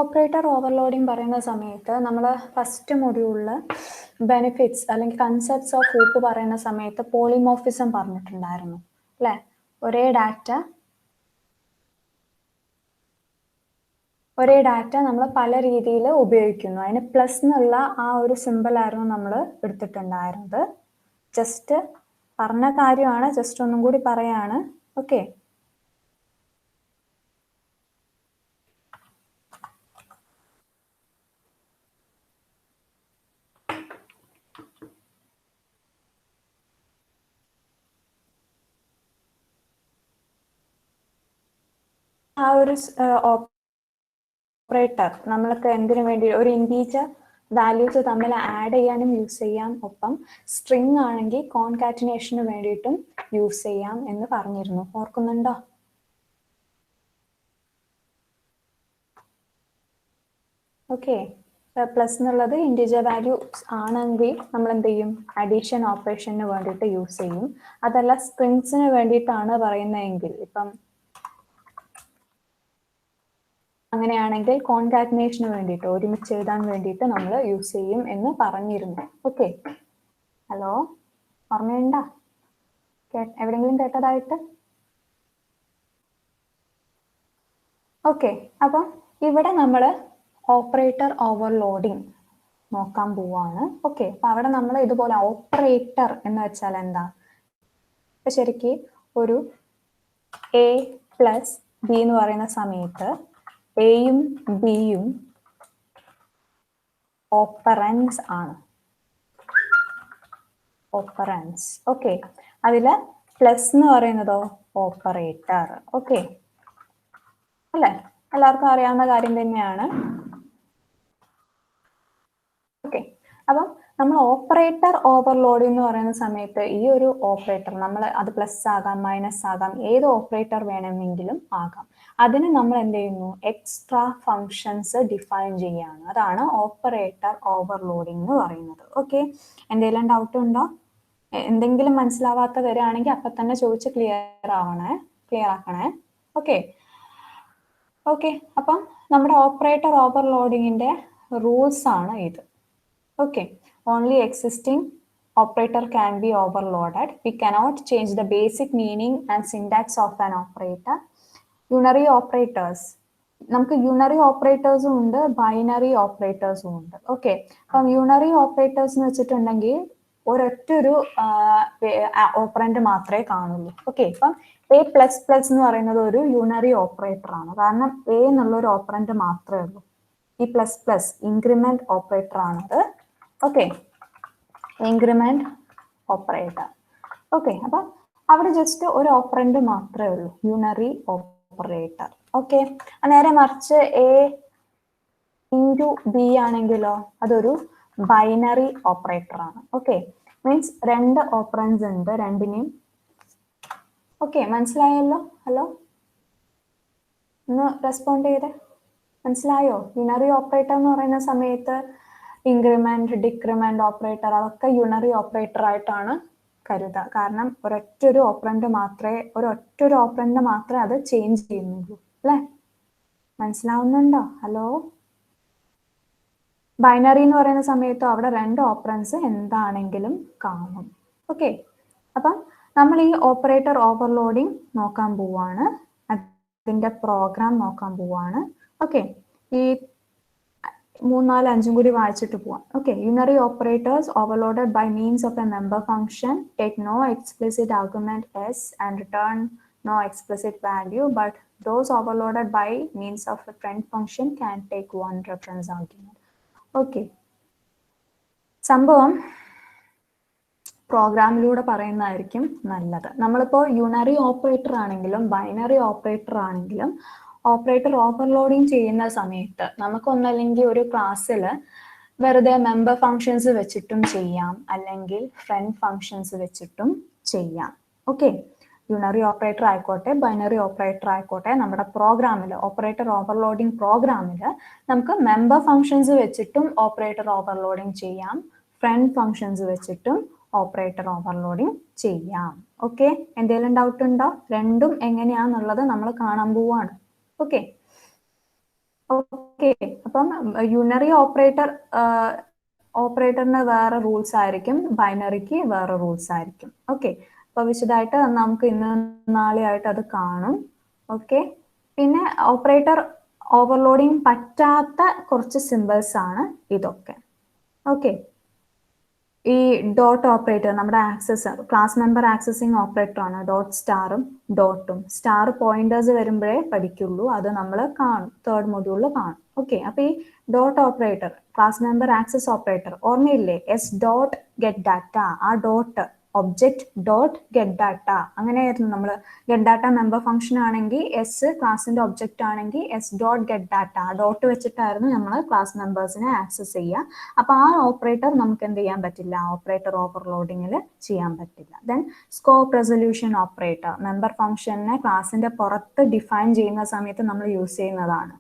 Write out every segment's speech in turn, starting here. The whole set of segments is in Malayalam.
ഓപ്പറേറ്റർ ഓവർലോഡിംഗ് പറയുന്ന സമയത്ത് നമ്മൾ ഫസ്റ്റ് മൊഡ്യൂളിൽ ബെനിഫിറ്റ്സ് അല്ലെങ്കിൽ കൺസെപ്റ്റ്സ് ഓഫ് ഹൂപ്പ് പറയുന്ന സമയത്ത് പോളിമോർഫിസം പറഞ്ഞിട്ടുണ്ടായിരുന്നു അല്ലേ? ഒരേ ഡാറ്റ നമ്മൾ പല രീതിയിൽ ഉപയോഗിക്കുന്നു. അതിന് പ്ലസ് എന്നുള്ള ആ ഒരു സിമ്പിൾ ആയിരുന്നു നമ്മൾ എടുത്തിട്ടുണ്ടായിരുന്നത്. ജസ്റ്റ് പറഞ്ഞ കാര്യമാണ്, ജസ്റ്റ് ഒന്നും കൂടി പറയാണ്. ഓക്കെ, ആ ഒരു ഓപ്പറേറ്റർ നമ്മൾക്ക് എന്തിനു വേണ്ടി ഒരു ഇൻറ്റീജർ വാല്യൂസ് തമ്മിൽ ആഡ് ചെയ്യാനും യൂസ് ചെയ്യാം, ഒപ്പം സ്ട്രിങ് ആണെങ്കിൽ കോൺകാറ്റിനേഷന് വേണ്ടിയിട്ടും യൂസ് ചെയ്യാം എന്ന് പറഞ്ഞിരുന്നു. ഓർക്കുന്നുണ്ടോ? ഓക്കെ, പ്ലസ് എന്നുള്ളത് ഇൻറ്റീജർ വാല്യൂസ് ആണെങ്കിൽ നമ്മൾ എന്ത് ചെയ്യും? അഡീഷൻ ഓപ്പറേഷന് വേണ്ടിയിട്ട് യൂസ് ചെയ്യും. അതല്ല സ്ട്രിങ്സിന് വേണ്ടിയിട്ടാണ് പറയുന്നതെങ്കിൽ, ഇപ്പം അങ്ങനെയാണെങ്കിൽ കോൺകാറ്റിനേഷന് വേണ്ടിയിട്ട് ഒരുമിച്ച് എഴുതാൻ വേണ്ടിയിട്ട് നമ്മൾ യൂസ് ചെയ്യും എന്ന് പറഞ്ഞിരുന്നു. ഓക്കെ, ഹലോ, ഓർമ്മയുണ്ടോ? എവിടെയെങ്കിലും കേട്ടതായിട്ട്? ഓക്കെ, അപ്പം ഇവിടെ നമ്മൾ ഓപ്പറേറ്റർ ഓവർലോഡിങ് നോക്കാൻ പോവാണ്. ഓക്കെ, അപ്പൊ അവിടെ നമ്മൾ ഇതുപോലെ ഓപ്പറേറ്റർ എന്ന് വെച്ചാൽ എന്താ? ഇപ്പൊ ശരിക്കും ഒരു എ പ്ലസ് ബി എന്ന് പറയുന്ന സമയത്ത് എയും ബിയും ഓപ്പറൻസ് ആണ്. ഓപ്പറൻസ്. ഓക്കെ, അതില് പ്ലസ് എന്ന് പറയുന്നതോ ഓപ്പറേറ്റർ. ഓക്കെ അല്ലെ? എല്ലാവർക്കും അറിയാവുന്ന കാര്യം തന്നെയാണ്. ഓക്കെ, അപ്പം നമ്മൾ ഓപ്പറേറ്റർ ഓവർലോഡ് എന്ന് പറയുന്ന സമയത്ത് ഈ ഒരു ഓപ്പറേറ്റർ നമ്മൾ അത് പ്ലസ് ആകാം, മൈനസ് ആകാം, ഏത് ഓപ്പറേറ്റർ വേണമെങ്കിലും ആകാം. അതിന് നമ്മൾ എന്ത് ചെയ്യുന്നു? എക്സ്ട്രാ ഫങ്ഷൻസ് ഡിഫൈൻ ചെയ്യാണ്. അതാണ് ഓപ്പറേറ്റർ ഓവർലോഡിംഗ് എന്ന് പറയുന്നത്. ഓക്കെ, എന്തെങ്കിലും ഡൗട്ട് ഉണ്ടോ? എന്തെങ്കിലും മനസ്സിലാവാത്ത വരികയാണെങ്കിൽ അപ്പൊ തന്നെ ചോദിച്ച് ക്ലിയർ ആക്കണേ. ഓക്കെ ഓക്കെ, അപ്പം നമ്മുടെ ഓപ്പറേറ്റർ ഓവർലോഡിങ്ങിന്റെ റൂൾസ് ആണ് ഇത്. Okay, only existing operator can be overloaded. We cannot change the basic meaning and syntax of an operator. Unary operators. നമുക്ക് യൂണറി ഓപ്പറേറ്റേഴ്സും ഉണ്ട്, ബൈനറി ഓപ്പറേറ്റേഴ്സും ഉണ്ട്. ഓക്കെ, അപ്പം യൂണറി ഓപ്പറേറ്റേഴ്സ് എന്ന് വെച്ചിട്ടുണ്ടെങ്കിൽ ഒരൊറ്റൊരു ഓപ്പറന്റ് മാത്രമേ കാണുള്ളൂ. ഓക്കെ, ഇപ്പം എ പ്ലസ് പ്ലസ് എന്ന് പറയുന്നത് ഒരു യൂണറി ഓപ്പറേറ്റർ ആണ്. കാരണം എ എന്നുള്ള ഒരു ഓപ്പറന്റ് മാത്രമേ ഉള്ളൂ. ഈ പ്ലസ് പ്ലസ് ഇൻക്രിമെന്റ് ഓപ്പറേറ്റർ ആണത്. Okay, increment operator. ഓക്കെ, അപ്പൊ അവിടെ ജസ്റ്റ് ഒരു ഓപ്പറന്റ് മാത്രമേ ഉള്ളൂ, യൂണറി ഓപ്പറേറ്റർ. ഓക്കെ, നേരെ മറിച്ച് എ ഇൻറ്റു ബി ആണെങ്കിലോ അതൊരു ബൈനറി ഓപ്പറേറ്റർ ആണ്. ഓക്കെ, മീൻസ് രണ്ട് ഓപ്പറൻസ് ഉണ്ട്, രണ്ടിനെയും. ഓക്കെ, മനസ്സിലായല്ലോ? ഹലോ, ഒന്ന് റെസ്പോണ്ട് ചെയ്തേ. മനസ്സിലായോ? യൂണറി ഓപ്പറേറ്റർ എന്ന് പറയുന്ന സമയത്ത് ഇൻക്രിമെന്റ്, ഡിക്രിമെന്റ് ഓപ്പറേറ്റർ അതൊക്കെ യൂണറി ഓപ്പറേറ്റർ ആയിട്ടാണ് കരുതുക. കാരണം ഒരൊറ്റൊരു ഓപ്പറന്റ് മാത്രമേ അത് ചേഞ്ച് ചെയ്യുന്നുള്ളൂ. അല്ലേ? മനസ്സിലാവുന്നുണ്ടോ? ഹലോ, ബൈനറി എന്ന് പറയുന്ന സമയത്ത് അവിടെ രണ്ട് ഓപ്പറൻസ് എന്താണെങ്കിലും കാണും. ഓക്കെ, അപ്പം നമ്മൾ ഈ ഓപ്പറേറ്റർ ഓവർലോഡിംഗ് നോക്കാൻ പോവാണ്, അതിന്റെ പ്രോഗ്രാം നോക്കാൻ പോവാണ്. ഓക്കെ, ഈ 3, 4, 5 കൂടി വായിച്ചിട്ട് പോവാം. Okay, unary operators overloaded by means of a member function take no explicit arguments and return no explicit value, but those overloaded by means of a friend function can take one reference argument. Okay, സംഭവം പ്രോഗ്രാമിലൂടെ പറയുന്നതായിരിക്കും നല്ലത്. നമ്മളിപ്പോൾ യൂണറി ഓപ്പറേറ്റർ ആണെങ്കിലും ബൈനറി ഓപ്പറേറ്റർ ആണെങ്കിലും ഓപ്പറേറ്റർ ഓവർലോഡിങ് ചെയ്യുന്ന സമയത്ത് നമുക്കൊന്നല്ലെങ്കിൽ ഒരു ക്ലാസ്സിൽ വെറുതെ മെമ്പർ ഫങ്ഷൻസ് വെച്ചിട്ടും ചെയ്യാം, അല്ലെങ്കിൽ ഫ്രണ്ട് ഫങ്ഷൻസ് വെച്ചിട്ടും ചെയ്യാം. ഓക്കെ, യൂണറി ഓപ്പറേറ്റർ ആയിക്കോട്ടെ, ബൈനറി ഓപ്പറേറ്റർ ആയിക്കോട്ടെ, നമ്മുടെ പ്രോഗ്രാമിൽ ഓപ്പറേറ്റർ ഓവർലോഡിംഗ് പ്രോഗ്രാമിൽ നമുക്ക് മെമ്പർ ഫങ്ഷൻസ് വെച്ചിട്ടും ഓപ്പറേറ്റർ ഓവർലോഡിംഗ് ചെയ്യാം, ഫ്രണ്ട് ഫങ്ഷൻസ് വെച്ചിട്ടും ഓപ്പറേറ്റർ ഓവർലോഡിംഗ് ചെയ്യാം. ഓക്കെ, എന്തെങ്കിലും ഡൗട്ട് ഉണ്ടോ? രണ്ടും എങ്ങനെയാന്നുള്ളത് നമ്മൾ കാണാൻ പോവാണ്. ഓക്കെ, ഓക്കെ, അപ്പം യൂണറി ഓപ്പറേറ്ററിന് വേറെ റൂൾസ് ആയിരിക്കും, ബൈനറിക്ക് വേറെ റൂൾസ് ആയിരിക്കും. ഓക്കെ, അപ്പൊ വിശദമായിട്ട് നമുക്ക് ഇന്ന് നാളെയായിട്ട് അത് കാണും. ഓക്കെ, പിന്നെ ഓപ്പറേറ്റർ ഓവർലോഡിങ് പറ്റാത്ത കുറച്ച് സിമ്പിൾസ് ആണ് ഇതൊക്കെ. ഓക്കെ, ഈ ഡോട്ട് ഓപ്പറേറ്റർ നമ്മുടെ access class member accessing operator ആണ്. ഡോട്ട് സ്റ്റാറും ഡോട്ടും സ്റ്റാർ പോയിന്റേഴ്സ് വരുമ്പോഴേ പഠിക്കുള്ളൂ, അത് നമ്മൾ കാണും, തേർഡ് മൊഡ്യൂളിൽ കാണും. ഓക്കെ, അപ്പൊ ഈ dot operator class member access operator ഓർമ്മയില്ലേ? എസ് ഡോട്ട് ഗെറ്റ് ഡാറ്റ, ആ dot object dot get data അങ്ങനെയായിരുന്നു നമ്മൾ. ഗെറ്റ് ഡാറ്റ മെമ്പർ ഫംഗ്ഷൻ ആണെങ്കിൽ എസ് ക്ലാസിന്റെ ഒബ്ജക്റ്റ് ആണെങ്കിൽ S dot get data dot വെച്ചിട്ടായിരുന്നു നമ്മൾ ക്ലാസ് മെമ്പേഴ്സിനെ ആക്സസ് ചെയ്യുക. അപ്പൊ ആ ഓപ്പറേറ്റർ നമുക്ക് എന്ത് ചെയ്യാൻ പറ്റില്ല, ഓപ്പറേറ്റർ ഓവർലോഡിങ്ങിൽ ചെയ്യാൻ പറ്റില്ല. Then scope resolution operator member ഫംഗ്ഷനെ ക്ലാസിന്റെ പുറത്ത് ഡിഫൈൻ ചെയ്യുന്ന സമയത്ത് നമ്മൾ യൂസ് ചെയ്യുന്നതാണ്.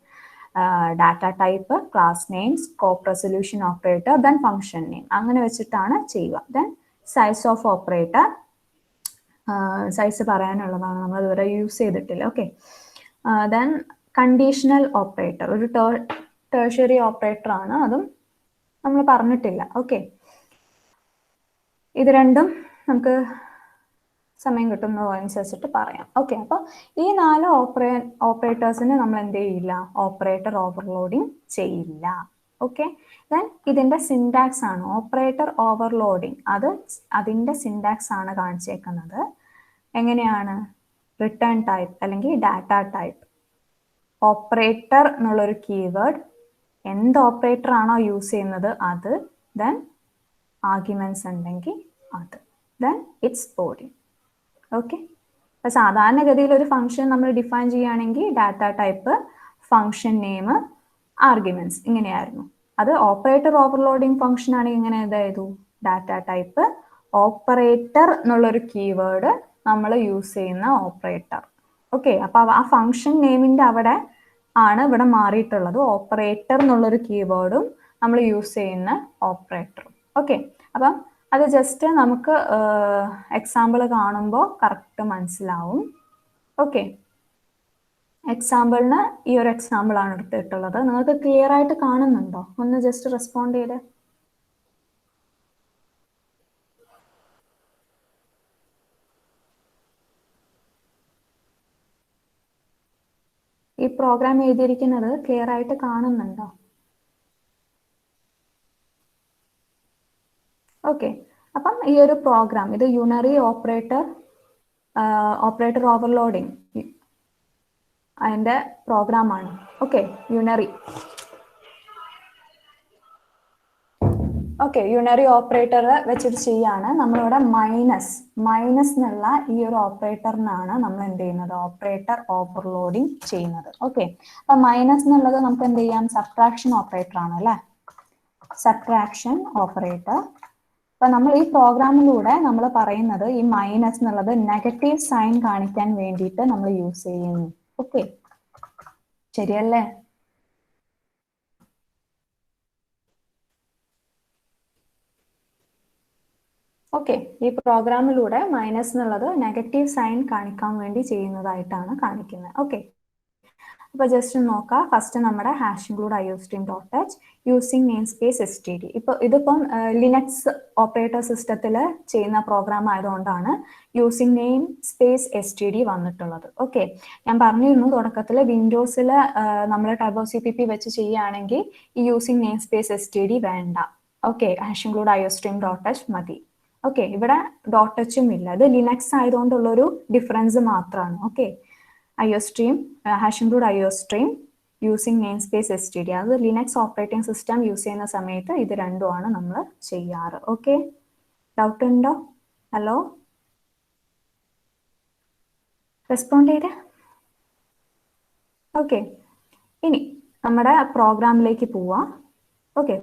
Data type, class name, scope resolution operator, then function name അങ്ങനെ വെച്ചിട്ടാണ് ചെയ്യുക. Then size of operator, size പറയാനുള്ളതാണ്, നമ്മൾ ഇതുവരെ യൂസ് ചെയ്തിട്ടില്ല. ഓക്കെ, ദെൻ കണ്ടീഷണൽ ഓപ്പറേറ്റർ ഒരു ടേഴ്ഷ്യറി ഓപ്പറേറ്റർ ആണ്, അതും നമ്മൾ പറഞ്ഞിട്ടില്ല. ഓക്കെ, ഇത് രണ്ടും നമുക്ക് സമയം കിട്ടുന്നതനുസരിച്ചിട്ട് പറയാം. ഓക്കെ, അപ്പോൾ ഈ 4 ഓപ്പറേറ്റേഴ്സിന് നമ്മൾ എന്ത് ചെയ്യില്ല, ഓപ്പറേറ്റർ ഓവർലോഡിങ് ചെയ്യില്ല. ഓക്കെ, ദെൻ ഇതിന്റെ സിൻടാക്സ് ആണ് ഓപ്പറേറ്റർ ഓവർലോഡിങ്, അതിന്റെ സിൻടാക്സ് ആണ് കാണിച്ചേക്കുന്നത്. എങ്ങനെയാണ്? റിട്ടേൺ ടൈപ്പ് അല്ലെങ്കിൽ ഡാറ്റ ടൈപ്പ്, ഓപ്പറേറ്റർ എന്നുള്ളൊരു കീവേഡ്, എന്ത് ഓപ്പറേറ്റർ ആണോ യൂസ് ചെയ്യുന്നത് അത്, ദെൻ ആർഗ്യുമെന്റ്സ് ഉണ്ടെങ്കിൽ അത്, ദെൻ ഇറ്റ്സ് ബോഡി. ഓക്കെ, അപ്പൊ സാധാരണഗതിയിൽ ഒരു ഫംഗ്ഷൻ നമ്മൾ ഡിഫൈൻ ചെയ്യുകയാണെങ്കിൽ data type, function name, arguments ഇങ്ങനെയായിരുന്നു. അത് ഓപ്പറേറ്റർ ഓവർലോഡിങ് ഫംഗ്ഷൻ ആണെങ്കിൽ ഇങ്ങനെ എന്തായിരുന്നു? ഡാറ്റ ടൈപ്പ്, ഓപ്പറേറ്റർ എന്നുള്ളൊരു കീവേഡ് നമ്മൾ യൂസ് ചെയ്യുന്ന ഓപ്പറേറ്റർ. ഓക്കെ, അപ്പൊ ആ ഫംഗ്ഷൻ നെയിമിന്റെ അവിടെ ആണ് ഇവിടെ മാറിയിട്ടുള്ളത്, ഓപ്പറേറ്റർ എന്നുള്ളൊരു കീവേഡും നമ്മൾ യൂസ് ചെയ്യുന്ന ഓപ്പറേറ്ററും. ഓക്കെ, അപ്പം അത് ജസ്റ്റ് നമുക്ക് എക്സാമ്പിൾ കാണുമ്പോൾ കറക്റ്റ് മനസ്സിലാവും. ഓക്കെ, എക്സാമ്പിളിന് ഈ ഒരു എക്സാമ്പിൾ ആണ് എടുത്തിട്ടുള്ളത്. നിങ്ങൾക്ക് ക്ലിയർ ആയിട്ട് കാണുന്നുണ്ടോ? ഒന്ന് ജസ്റ്റ് റെസ്പോണ്ട് ചെയ്തേ. ഈ പ്രോഗ്രാം എഴുതിയിരിക്കുന്നത് ക്ലിയർ ആയിട്ട് കാണുന്നുണ്ടോ? ഓക്കെ, അപ്പം ഈ ഒരു പ്രോഗ്രാം ഇത് യൂണറി ഓപ്പറേറ്റർ ഓവർലോഡിങ് അതിന്റെ പ്രോഗ്രാം ആണ്. ഓക്കെ, യൂണറി യൂണറി ഓപ്പറേറ്റർ വെച്ചിട്ട് ചെയ്യാണ്. നമ്മളിവിടെ മൈനസ് എന്നുള്ള ഈ ഒരു ഓപ്പറേറ്ററിനാണ് നമ്മൾ എന്ത് ചെയ്യുന്നത്, ഓപ്പറേറ്റർ ഓവർലോഡിങ് ചെയ്യുന്നത്. ഓക്കെ, അപ്പൊ മൈനസ് എന്നുള്ളത് നമുക്ക് എന്ത് ചെയ്യാം, സബ്ട്രാക്ഷൻ ഓപ്പറേറ്റർ ആണ് അല്ലെ, സബ്ട്രാക്ഷൻ ഓപ്പറേറ്റർ. അപ്പൊ നമ്മൾ ഈ പ്രോഗ്രാമിലൂടെ നമ്മൾ പറയുന്നത് ഈ മൈനസ് എന്നുള്ളത് നെഗറ്റീവ് സൈൻ കാണിക്കാൻ വേണ്ടിയിട്ട് നമ്മൾ യൂസ് ചെയ്യുന്നു. ഓക്കെ, ശരിയല്ലേ? ഓക്കെ, ഈ പ്രോഗ്രാമിലൂടെ മൈനസ് എന്നുള്ളത് നെഗറ്റീവ് സൈൻ കാണിക്കാൻ വേണ്ടി ചെയ്യുന്നതായിട്ടാണ് കാണിക്കുന്നത്. ഓക്കെ, അപ്പൊ ജസ്റ്റ് നോക്കാം. ഫസ്റ്റ് നമ്മുടെ hash include iostream.h using name space std. ഇതിപ്പം ലിനക്സ് ഓപ്പറേറ്റർ സിസ്റ്റത്തിൽ ചെയ്യുന്ന പ്രോഗ്രാം ആയതുകൊണ്ടാണ് യൂസിങ് നെയിം സ്പേസ് std വന്നിട്ടുള്ളത്. ഓക്കെ, ഞാൻ പറഞ്ഞിരുന്നു തുടക്കത്തിൽ വിൻഡോസിൽ നമ്മൾ TurboCPP വെച്ച് ചെയ്യുകയാണെങ്കിൽ ഈ യൂസിങ് നെയിം സ്പേസ് std വേണ്ട. ഓക്കെ, ഹാഷ് ഇൻക്ലൂഡ് iostream.h മതി. ഓക്കെ, ഇവിടെ .hഉം ഇല്ല, ഇത് ലിനക്സ് ആയതുകൊണ്ടുള്ളൊരു ഡിഫറൻസ് മാത്രമാണ്. Okay, iostream hash include iostream using name space std, അത് ലിനക്സ് ഓപ്പറേറ്റിംഗ് സിസ്റ്റം യൂസ് ചെയ്യുന്ന സമയത്ത് ഇത് രണ്ടുമാണ് നമ്മൾ ചെയ്യാറ്. ഓക്കെ, ഡൗട്ട് ഉണ്ടോ? ഹലോ, റെസ്പോണ്ട് ചെയ്തേ. ഓക്കെ, ഇനി നമ്മുടെ പ്രോഗ്രാമിലേക്ക് പോവാം. ഓക്കെ,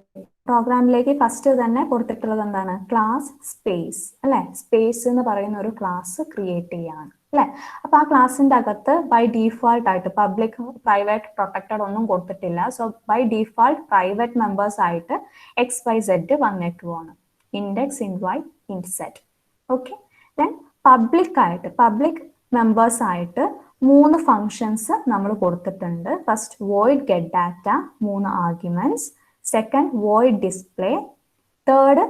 പ്രോഗ്രാമിലേക്ക് ഫസ്റ്റ് തന്നെ കൊടുത്തിട്ടുള്ളത് എന്താണ്, ക്ലാസ് സ്പേസ് അല്ലെ, സ്പേസ് എന്ന് പറയുന്ന ഒരു ക്ലാസ് ക്രിയേറ്റ് ചെയ്യാണ് അല്ലെ. അപ്പൊ ആ ക്ലാസിന്റെ അകത്ത് ബൈ ഡീഫാൾട്ട് ആയിട്ട് പബ്ലിക്, പ്രൈവറ്റ്, പ്രൊട്ടക്റ്റഡ് ഒന്നും കൊടുത്തിട്ടില്ല. So by default private members ആയിട്ട് XYZ വന്നിട്ടുമാണ്, ഇൻഡെക്സ്, ഇൻവൈ, ഇൻസെറ്റ്. ഓക്കെ, ദെൻ പബ്ലിക് മെമ്പേഴ്സ് ആയിട്ട് മൂന്ന് ഫങ്ഷൻസ് നമ്മൾ കൊടുത്തിട്ടുണ്ട്. First void get data, 3 arguments. Second void display. Third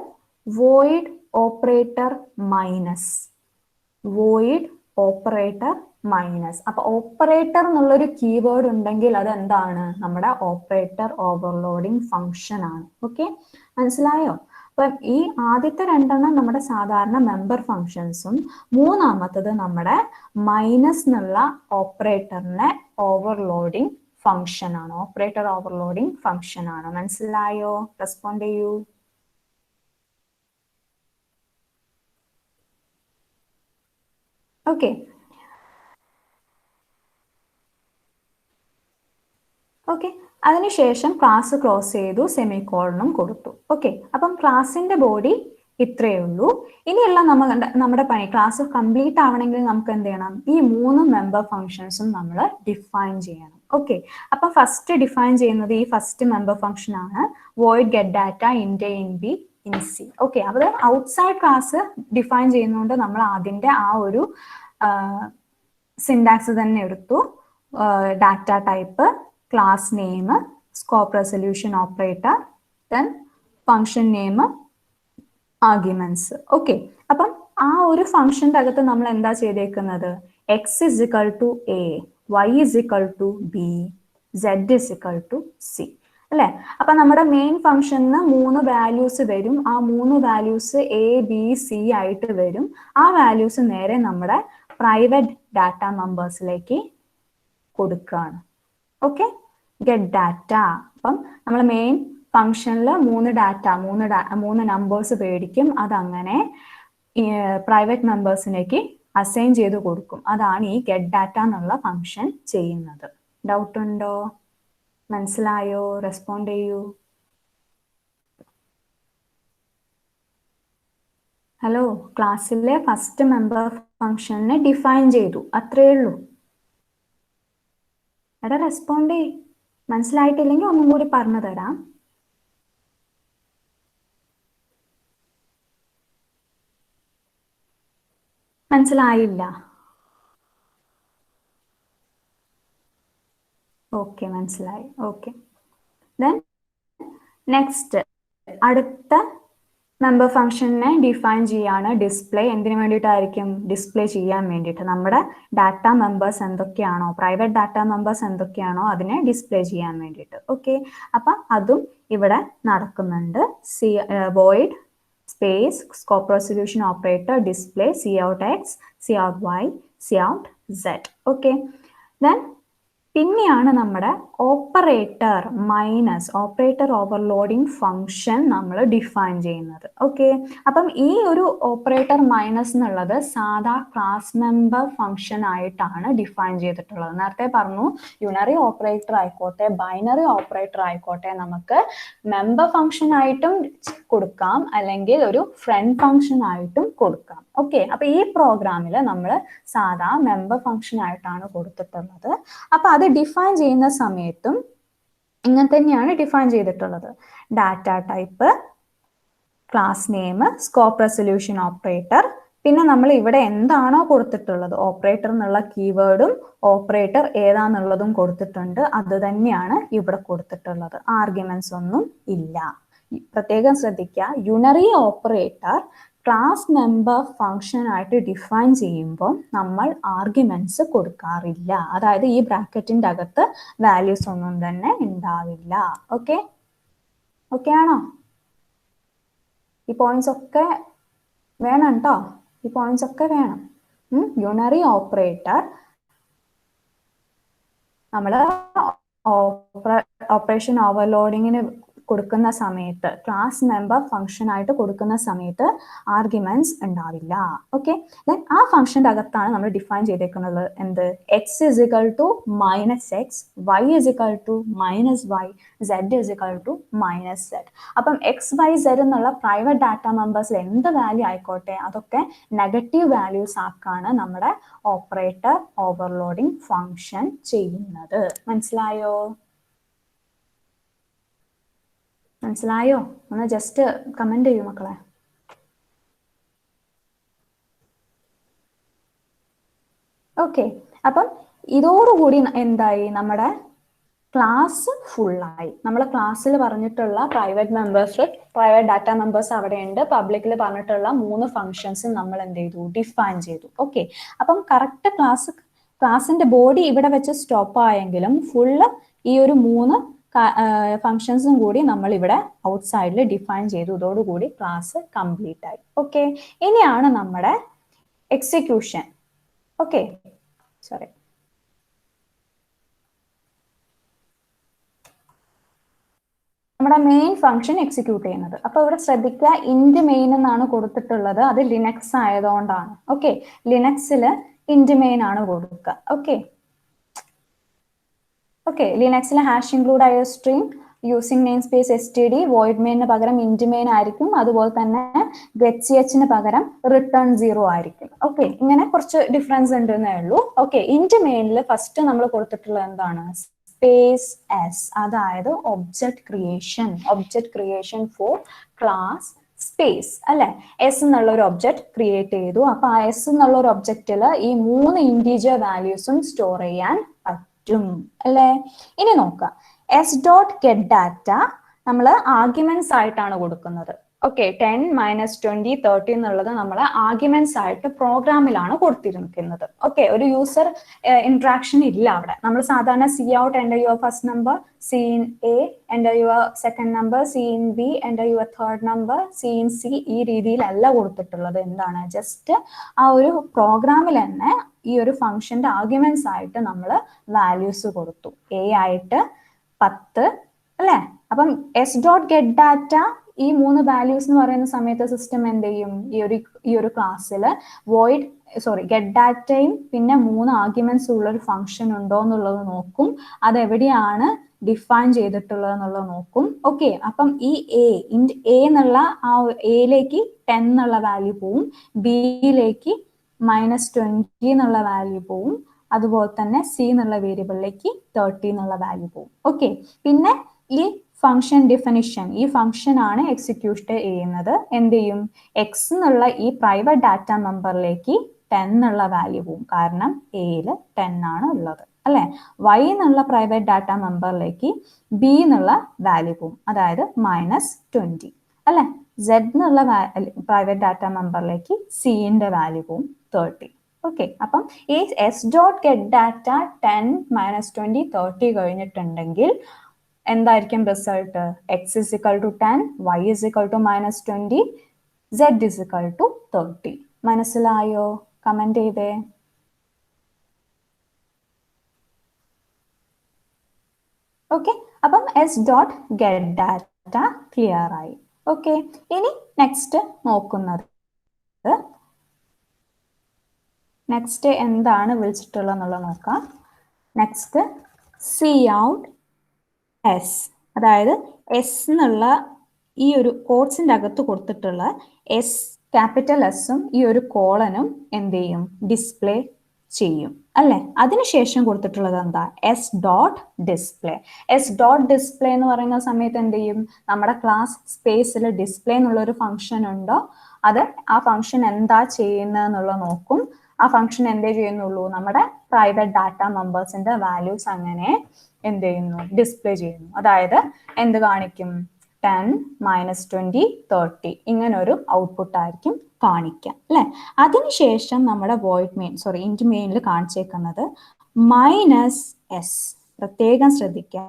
void operator minus. Void operator minus. അപ്പൊ ഓപ്പറേറ്റർ എന്നുള്ളൊരു കീവേഡ് ഉണ്ടെങ്കിൽ അത് എന്താണ്? നമ്മുടെ ഓപ്പറേറ്റർ ഓവർലോഡിങ് ഫംഗ്ഷൻ ആണ്. ഓക്കെ, മനസ്സിലായോ? അപ്പൊ ഈ ആദ്യത്തെ രണ്ടെണ്ണം നമ്മുടെ സാധാരണ മെമ്പർ ഫങ്ഷൻസും, മൂന്നാമത്തത് നമ്മുടെ മൈനസ് എന്നുള്ള ഓപ്പറേറ്ററിനെ ഓവർലോഡിങ് ഫംഗ്ഷൻ ആണ്. ഓപ്പറേറ്റർ ഓവർലോഡിങ് ഫംഗ്ഷൻ ആണ്. മനസ്സിലായോ? റെസ്പോണ്ട് ചെയ്യൂ. ഓക്കെ ഓക്കെ, അതിനുശേഷം ക്ലാസ് ക്ലോസ് ചെയ്തു, സെമിക്കോളനും കൊടുത്തു. ഓക്കെ, അപ്പം ക്ലാസിന്റെ ബോഡി ഇത്രയേ ഉള്ളൂ. ഇനിയുള്ള നമ്മുടെ പണി, ക്ലാസ് കംപ്ലീറ്റ് ആവണമെങ്കിൽ നമുക്ക് എന്ത് ചെയ്യണം? ഈ 3 മെമ്പർ ഫംഗ്ഷൻസും നമ്മൾ ഡിഫൈൻ ചെയ്യണം. ഓക്കെ, അപ്പൊ ഫസ്റ്റ് ഡിഫൈൻ ചെയ്യുന്നത് ഈ ഫസ്റ്റ് മെമ്പർ ഫംഗ്ഷൻ ആണ്, void get data int a int b int c. Okay, അത് ഔട്ട്സൈഡ് ക്ലാസ് ഡിഫൈൻ ചെയ്യുന്നതുകൊണ്ട് നമ്മൾ അതിന്റെ ആ ഒരു സിൻടാക്സ് തന്നെ എടുത്തു. Data type, class name, scope resolution operator, then function name, arguments. Okay, അപ്പം ആ ഒരു ഫംഗ്ഷന്റെ അകത്ത് നമ്മൾ എന്താ ചെയ്തേക്കുന്നത്? x is equal to a, y is equal to b, z is equal to c. അല്ലെ? അപ്പൊ നമ്മുടെ മെയിൻ ഫംഗ്ഷന് 3 വാല്യൂസ് വരും. ആ 3 വാല്യൂസ് എ ബി സി ആയിട്ട് വരും. ആ വാല്യൂസ് നേരെ നമ്മുടെ പ്രൈവറ്റ് ഡാറ്റ മെമ്പേഴ്സിലേക്ക് കൊടുക്കുകയാണ്. Okay, get data. അപ്പം നമ്മൾ മെയിൻ ഫംഗ്ഷനിൽ 3 നമ്പേഴ്സ് പേടിക്കും. അതങ്ങനെ പ്രൈവറ്റ് മെമ്പേഴ്സിലേക്ക് അസൈൻ ചെയ്ത് കൊടുക്കും. അതാണ് ഈ ഗെറ്റ് ഡാറ്റ എന്നുള്ള ഫംഗ്ഷൻ ചെയ്യുന്നത്. ഡൗട്ട് ഉണ്ടോ? മനസ്സിലായോ? റെസ്പോണ്ട് ചെയ്യൂ. ഹലോ, ക്ലാസ്സിലെ ഫസ്റ്റ് മെമ്പർ ഫംഗ്ഷനെ ഡിഫൈൻ ചെയ്തു, അത്രയേ ഉള്ളൂ. എടാ റെസ്പോണ്ട് ചെയ്. മനസ്സിലായിട്ടില്ലെങ്കിൽ ഒന്നും കൂടി പറഞ്ഞു തരാം. മനസ്സിലായില്ല? ഓക്കെ, മനസ്സിലായി. ഓക്കെ, ദെൻ നെക്സ്റ്റ് അടുത്ത മെമ്പർ ഫംഗ്ഷനെ ഡിഫൈൻ ചെയ്യാണ് ഡിസ്പ്ലേ. എന്തിനു വേണ്ടിയിട്ടായിരിക്കും? ഡിസ്പ്ലേ ചെയ്യാൻ വേണ്ടിയിട്ട്. നമ്മുടെ ഡാറ്റ മെമ്പേഴ്സ് എന്തൊക്കെയാണോ, പ്രൈവറ്റ് ഡാറ്റ മെമ്പേഴ്സ് എന്തൊക്കെയാണോ അതിനെ ഡിസ്പ്ലേ ചെയ്യാൻ വേണ്ടിയിട്ട്. ഓക്കെ, അപ്പം അതും ഇവിടെ നടക്കുന്നുണ്ട്. Void space scope resolution operator display cout x, cout y, cout z. Okay, then പിന്നെയാണ് നമ്മുടെ operator minus, operator overloading function നമ്മൾ ഡിഫൈൻ ചെയ്യുന്നത്. ഓക്കെ, അപ്പം ഈ ഒരു ഓപ്പറേറ്റർ മൈനസ് എന്നുള്ളത് സാധാ ക്ലാസ് മെമ്പർ ഫംഗ്ഷൻ ആയിട്ടാണ് ഡിഫൈൻ ചെയ്തിട്ടുള്ളത്. നേരത്തെ പറഞ്ഞു, യുണറി ഓപ്പറേറ്റർ ആയിക്കോട്ടെ, ബൈനറി ഓപ്പറേറ്റർ ആയിക്കോട്ടെ, നമുക്ക് മെമ്പർ ഫംഗ്ഷൻ ആയിട്ടും കൊടുക്കാം, അല്ലെങ്കിൽ ഒരു ഫ്രണ്ട് ഫംഗ്ഷൻ ആയിട്ടും കൊടുക്കാം. ഓക്കെ, അപ്പൊ ഈ പ്രോഗ്രാമിൽ നമ്മൾ സാധാ മെമ്പർ ഫംഗ്ഷൻ ആയിട്ടാണ് കൊടുത്തിട്ടുള്ളത്. അപ്പൊ അത് ഡിഫൈൻ ചെയ്യുന്ന സമയത്തും ഇങ്ങനെ തന്നെയാണ് ഡിഫൈൻ ചെയ്തിട്ടുള്ളത്. Data type, class name, scope resolution operator, പിന്നെ നമ്മൾ ഇവിടെ എന്താണോ കൊടുത്തിട്ടുള്ളത് ഓപ്പറേറ്റർ എന്നുള്ള കീവേഡും ഓപ്പറേറ്റർ ഏതാന്നുള്ളതും കൊടുത്തിട്ടുണ്ട്. അത് തന്നെയാണ് ഇവിടെ കൊടുത്തിട്ടുള്ളത്. ആർഗ്യുമെന്റ്സ് ഒന്നും ഇല്ല. പ്രത്യേകം ശ്രദ്ധിക്കുക, unary operator class member function ആയിട്ട് ഡിഫൈൻ ചെയ്യുമ്പോൾ നമ്മൾ ആർഗ്യുമെന്റ്സ് കൊടുക്കാറില്ല. അതായത് ഈ ബ്രാക്കറ്റിന്റെ അകത്ത് വാല്യൂസ് ഒന്നും തന്നെ ഉണ്ടാവില്ല. ഓക്കെ, ഓക്കെ ആണോ? ഈ പോയിന്റ്സ് ഒക്കെ വേണം കേട്ടോ. ഈ പോയിന്റ്സ് ഒക്കെ വേണം. യുണറി ഓപ്പറേറ്റർ നമ്മൾ ഓപ്പറേഷൻ ഓവർലോഡിങ്ങിന് കൊടുക്കുന്ന സമയത്ത്, ക്ലാസ് മെമ്പർ ഫംഗ്ഷൻ ആയിട്ട് കൊടുക്കുന്ന സമയത്ത് ആർഗ്യുമെന്റ്സ് ഉണ്ടാവില്ല. ഓക്കെ, ആ ഫംഗ്ഷന്റെ അകത്താണ് നമ്മൾ ഡിഫൈൻ ചെയ്തേക്കുന്നത് എന്ത്? X is equal to minus x, y is equal to minus y, z is equal to minus z. അപ്പം എക്സ് വൈ സെഡ് എന്നുള്ള പ്രൈവറ്റ് ഡാറ്റ മെമ്പേഴ്സിൽ എന്ത് വാല്യൂ ആയിക്കോട്ടെ അതൊക്കെ നെഗറ്റീവ് വാല്യൂസ് ആക്കാണ് നമ്മുടെ ഓപ്പറേറ്റർ ഓവർലോഡിങ് ഫംഗ്ഷൻ ചെയ്യുന്നത്. മനസ്സിലായോ? മനസ്സിലായോ? ഒന്ന് ജസ്റ്റ് കമന്റ് ചെയ്യൂ മക്കളെ. ഓക്കെ, അപ്പം ഇതോടുകൂടി എന്തായി, നമ്മുടെ ക്ലാസ് ഫുള്ളായി. നമ്മൾ ക്ലാസ്സിൽ പറഞ്ഞിട്ടുള്ള പ്രൈവറ്റ് ഡാറ്റ മെമ്പേഴ്സ് അവിടെയുണ്ട്, പബ്ലിക്കിൽ പറഞ്ഞിട്ടുള്ള 3 ഫങ്ഷൻസ് നമ്മൾ എന്ത് ചെയ്തു, ഡിഫൈൻ ചെയ്തു. ഓക്കെ, അപ്പം കറക്റ്റ് ക്ലാസിന്റെ ബോഡി ഇവിടെ വെച്ച് സ്റ്റോപ്പ് ആയെങ്കിലും ഫുള്ള് ഈ ഒരു 3 ഫങ്ഷൻസും കൂടി നമ്മൾ ഇവിടെ ഔട്ട്സൈഡിൽ ഡിഫൈൻ ചെയ്തു. ഇതോടുകൂടി ക്ലാസ് കംപ്ലീറ്റ് ആയി. ഓക്കെ, ഇനിയാണ് നമ്മുടെ എക്സിക്യൂഷൻ. ഓക്കെ, സോറി, നമ്മുടെ മെയിൻ ഫംഗ്ഷൻ എക്സിക്യൂട്ട് ചെയ്യുന്നത്. അപ്പൊ ഇവിടെ ശ്രദ്ധിക്കുക, ഇന്റ് മെയിൻ എന്നാണ് കൊടുത്തിട്ടുള്ളത്. അത് ലിനക്സ് ആയതുകൊണ്ടാണ്. ഓക്കെ, ലിനക്സിൽ ഇന്റ് മെയിൻ ആണ് കൊടുക്കുക. ഓക്കെ, ലിനക്സിൽ ഹാഷ് ഇൻക്ലൂഡ് ആയ stream using name space std, void main പകരം ഇന്റ് മെയിൻ ആയിരിക്കും. അതുപോലെ തന്നെ getchന് പകരം റിട്ടേൺ 0 ആയിരിക്കും. ഓക്കെ, ഇങ്ങനെ കുറച്ച് ഡിഫറൻസ് ഉണ്ടെന്നേ ഉള്ളൂ. ഓക്കെ, ഇന്റ് മെയിനിൽ ഫസ്റ്റ് നമ്മൾ കൊടുത്തിട്ടുള്ളത് എന്താണ്, സ്പേസ് എസ്, അതായത് object creation for class space അല്ലെ. എസ് എന്നുള്ള ഒരു ഒബ്ജക്ട് ക്രിയേറ്റ് ചെയ്തു. അപ്പൊ ആ എസ് എന്നുള്ള ഒരു ഒബ്ജക്റ്റിൽ ഈ 3 ഇന്റീജർ വാല്യൂസും സ്റ്റോർ ചെയ്യാൻ പറ്റും അല്ലെ. ഇനി നോക്കാം, എസ് ഡോട്ട് ഗെറ്റ് ഡാറ്റ നമ്മൾ ആർഗ്യുമെന്റ്സ് ആയിട്ടാണ് കൊടുക്കുന്നത്. ഓക്കെ, 10 - 20 30 എന്നുള്ളത് നമ്മൾ ആർഗ്യുമെന്റ്സ് ആയിട്ട് പ്രോഗ്രാമിലാണ് കൊടുത്തിരിക്കുന്നത്. ഓക്കെ, ഒരു യൂസർ ഇന്ററാക്ഷൻ ഇല്ല അവിടെ. നമ്മൾ സാധാരണ C out enter your first number, C in A enter your second number, C in B enter your third number, C in C, ഈ രീതിയിലല്ല കൊടുത്തിട്ടുള്ളത്. എന്താണ്, ജസ്റ്റ് ആ ഒരു പ്രോഗ്രാമിൽ തന്നെ ഈ ഒരു ഫംഗ്ഷന്റെ ആർഗ്യുമെന്റ്സ് ആയിട്ട് നമ്മൾ വാല്യൂസ് കൊടുത്തു. എ ആയിട്ട് 10 അല്ലെ. അപ്പം എസ് ഡോട്ട് ഗെറ്റ് ഡാറ്റ ഈ 3 വാല്യൂസ് എന്ന് പറയുന്ന സമയത്ത് സിസ്റ്റം എന്ത് ചെയ്യും, ഈ ഒരു ക്ലാസ്സിൽ ഗെറ്റ് ഡാറ്റയും പിന്നെ 3 ആർഗ്യുമെന്റ്സ് ഉള്ള ഒരു ഫംഗ്ഷൻ ഉണ്ടോ എന്നുള്ളത് നോക്കും. അത് എവിടെയാണ് ഡിഫൈൻ ചെയ്തിട്ടുള്ളത് എന്നുള്ളത് നോക്കും. ഓക്കെ, അപ്പം ഈ ഇന്റ് എ എന്നുള്ള ആ എയിലേക്ക് 10 എന്നുള്ള വാല്യൂ പോവും, ബിയിലേക്ക് -20 എന്നുള്ള വാല്യൂ പോവും, അതുപോലെ തന്നെ സി എന്നുള്ള വേരിയബിളിലേക്ക് 30 എന്നുള്ള വാല്യൂ പോവും. ഓക്കെ, പിന്നെ ഈ ഫംഗ്ഷൻ ഡിഫിനിഷൻ, ഈ ഫംഗ്ഷൻ ആണ് എക്സിക്യൂട്ട് ചെയ്യുന്നത്. എന്ത് ചെയ്യും, എക്സ് എന്നുള്ള ഈ പ്രൈവറ്റ് ഡാറ്റ മെമ്പറിലേക്ക് 10 എന്നുള്ള വാല്യൂ പോവും, കാരണം എയിൽ 10 ആണ് ഉള്ളത് അല്ലെ. വൈ എന്നുള്ള പ്രൈവറ്റ് ഡാറ്റ മെമ്പറിലേക്ക് ബി എന്നുള്ള വാല്യൂ പോവും, അതായത് -20 അല്ലെ. സെഡ് എന്നുള്ള പ്രൈവറ്റ് ഡാറ്റ മെമ്പറിലേക്ക് സിന്റെ വാല്യൂ പോവും 30. ഓക്കെ, അപ്പം ഈ എസ് ഡോട്ട് ഗെറ്റ് ഡാറ്റ 10 - 20 30 കഴിഞ്ഞിട്ടുണ്ടെങ്കിൽ എന്തായിരിക്കും result, x is equal to 10, y is equal to -20, z is equal to 30. മനസ്സിലായോ? കമന്റ് ചെയ്തേ. ഓക്കെ, അപ്പം s dot get data clear ആയി. ഓക്കെ, ഇനി നെക്സ്റ്റ് നോക്കുന്നത്, നെക്സ്റ്റ് എന്താണ് വിളിച്ചിട്ടുള്ളത് നോക്കാം. നെക്സ്റ്റ് സി ഔട്ട് എസ്, അതായത് എസ് എന്നുള്ള ഈ ഒരു കോട്സിന്റെ അകത്ത് കൊടുത്തിട്ടുള്ള എസ്, ക്യാപിറ്റൽ എസും ഈ ഒരു കോളനും എന്ത് ചെയ്യും, ഡിസ്പ്ലേ ചെയ്യും അല്ലെ. അതിനുശേഷം കൊടുത്തിട്ടുള്ളത് എന്താ, S dot display. S dot display എന്ന് പറയുന്ന സമയത്ത് എന്ത് ചെയ്യും, നമ്മുടെ ക്ലാസ് സ്പേസിൽ ഡിസ്പ്ലേ എന്നുള്ള ഒരു ഫംഗ്ഷൻ ഉണ്ടോ, അത് ആ ഫംഗ്ഷൻ എന്താ ചെയ്യുന്നതെന്നുള്ളത് നോക്കും. ആ ഫംഗ്ഷൻ എന്തേ ചെയ്യുന്നുള്ളൂ, നമ്മുടെ പ്രൈവറ്റ് ഡാറ്റ മെമ്പേഴ്സിന്റെ വാല്യൂസ് അങ്ങനെ എന്ത് ചെയ്യുന്നു, ഡിസ്പ്ലേ ചെയ്യുന്നു. അതായത് എന്ത് കാണിക്കും, 10 - 20 30 ഇങ്ങനെ ഒരു ഔട്ട്പുട്ട് ആയിരിക്കും കാണിക്കാം അല്ലെ. അതിനുശേഷം നമ്മുടെ ഇന്റ് മെയിനിൽ കാണിച്ചേക്കുന്നത് -s, പ്രത്യേകം ശ്രദ്ധിക്കുക,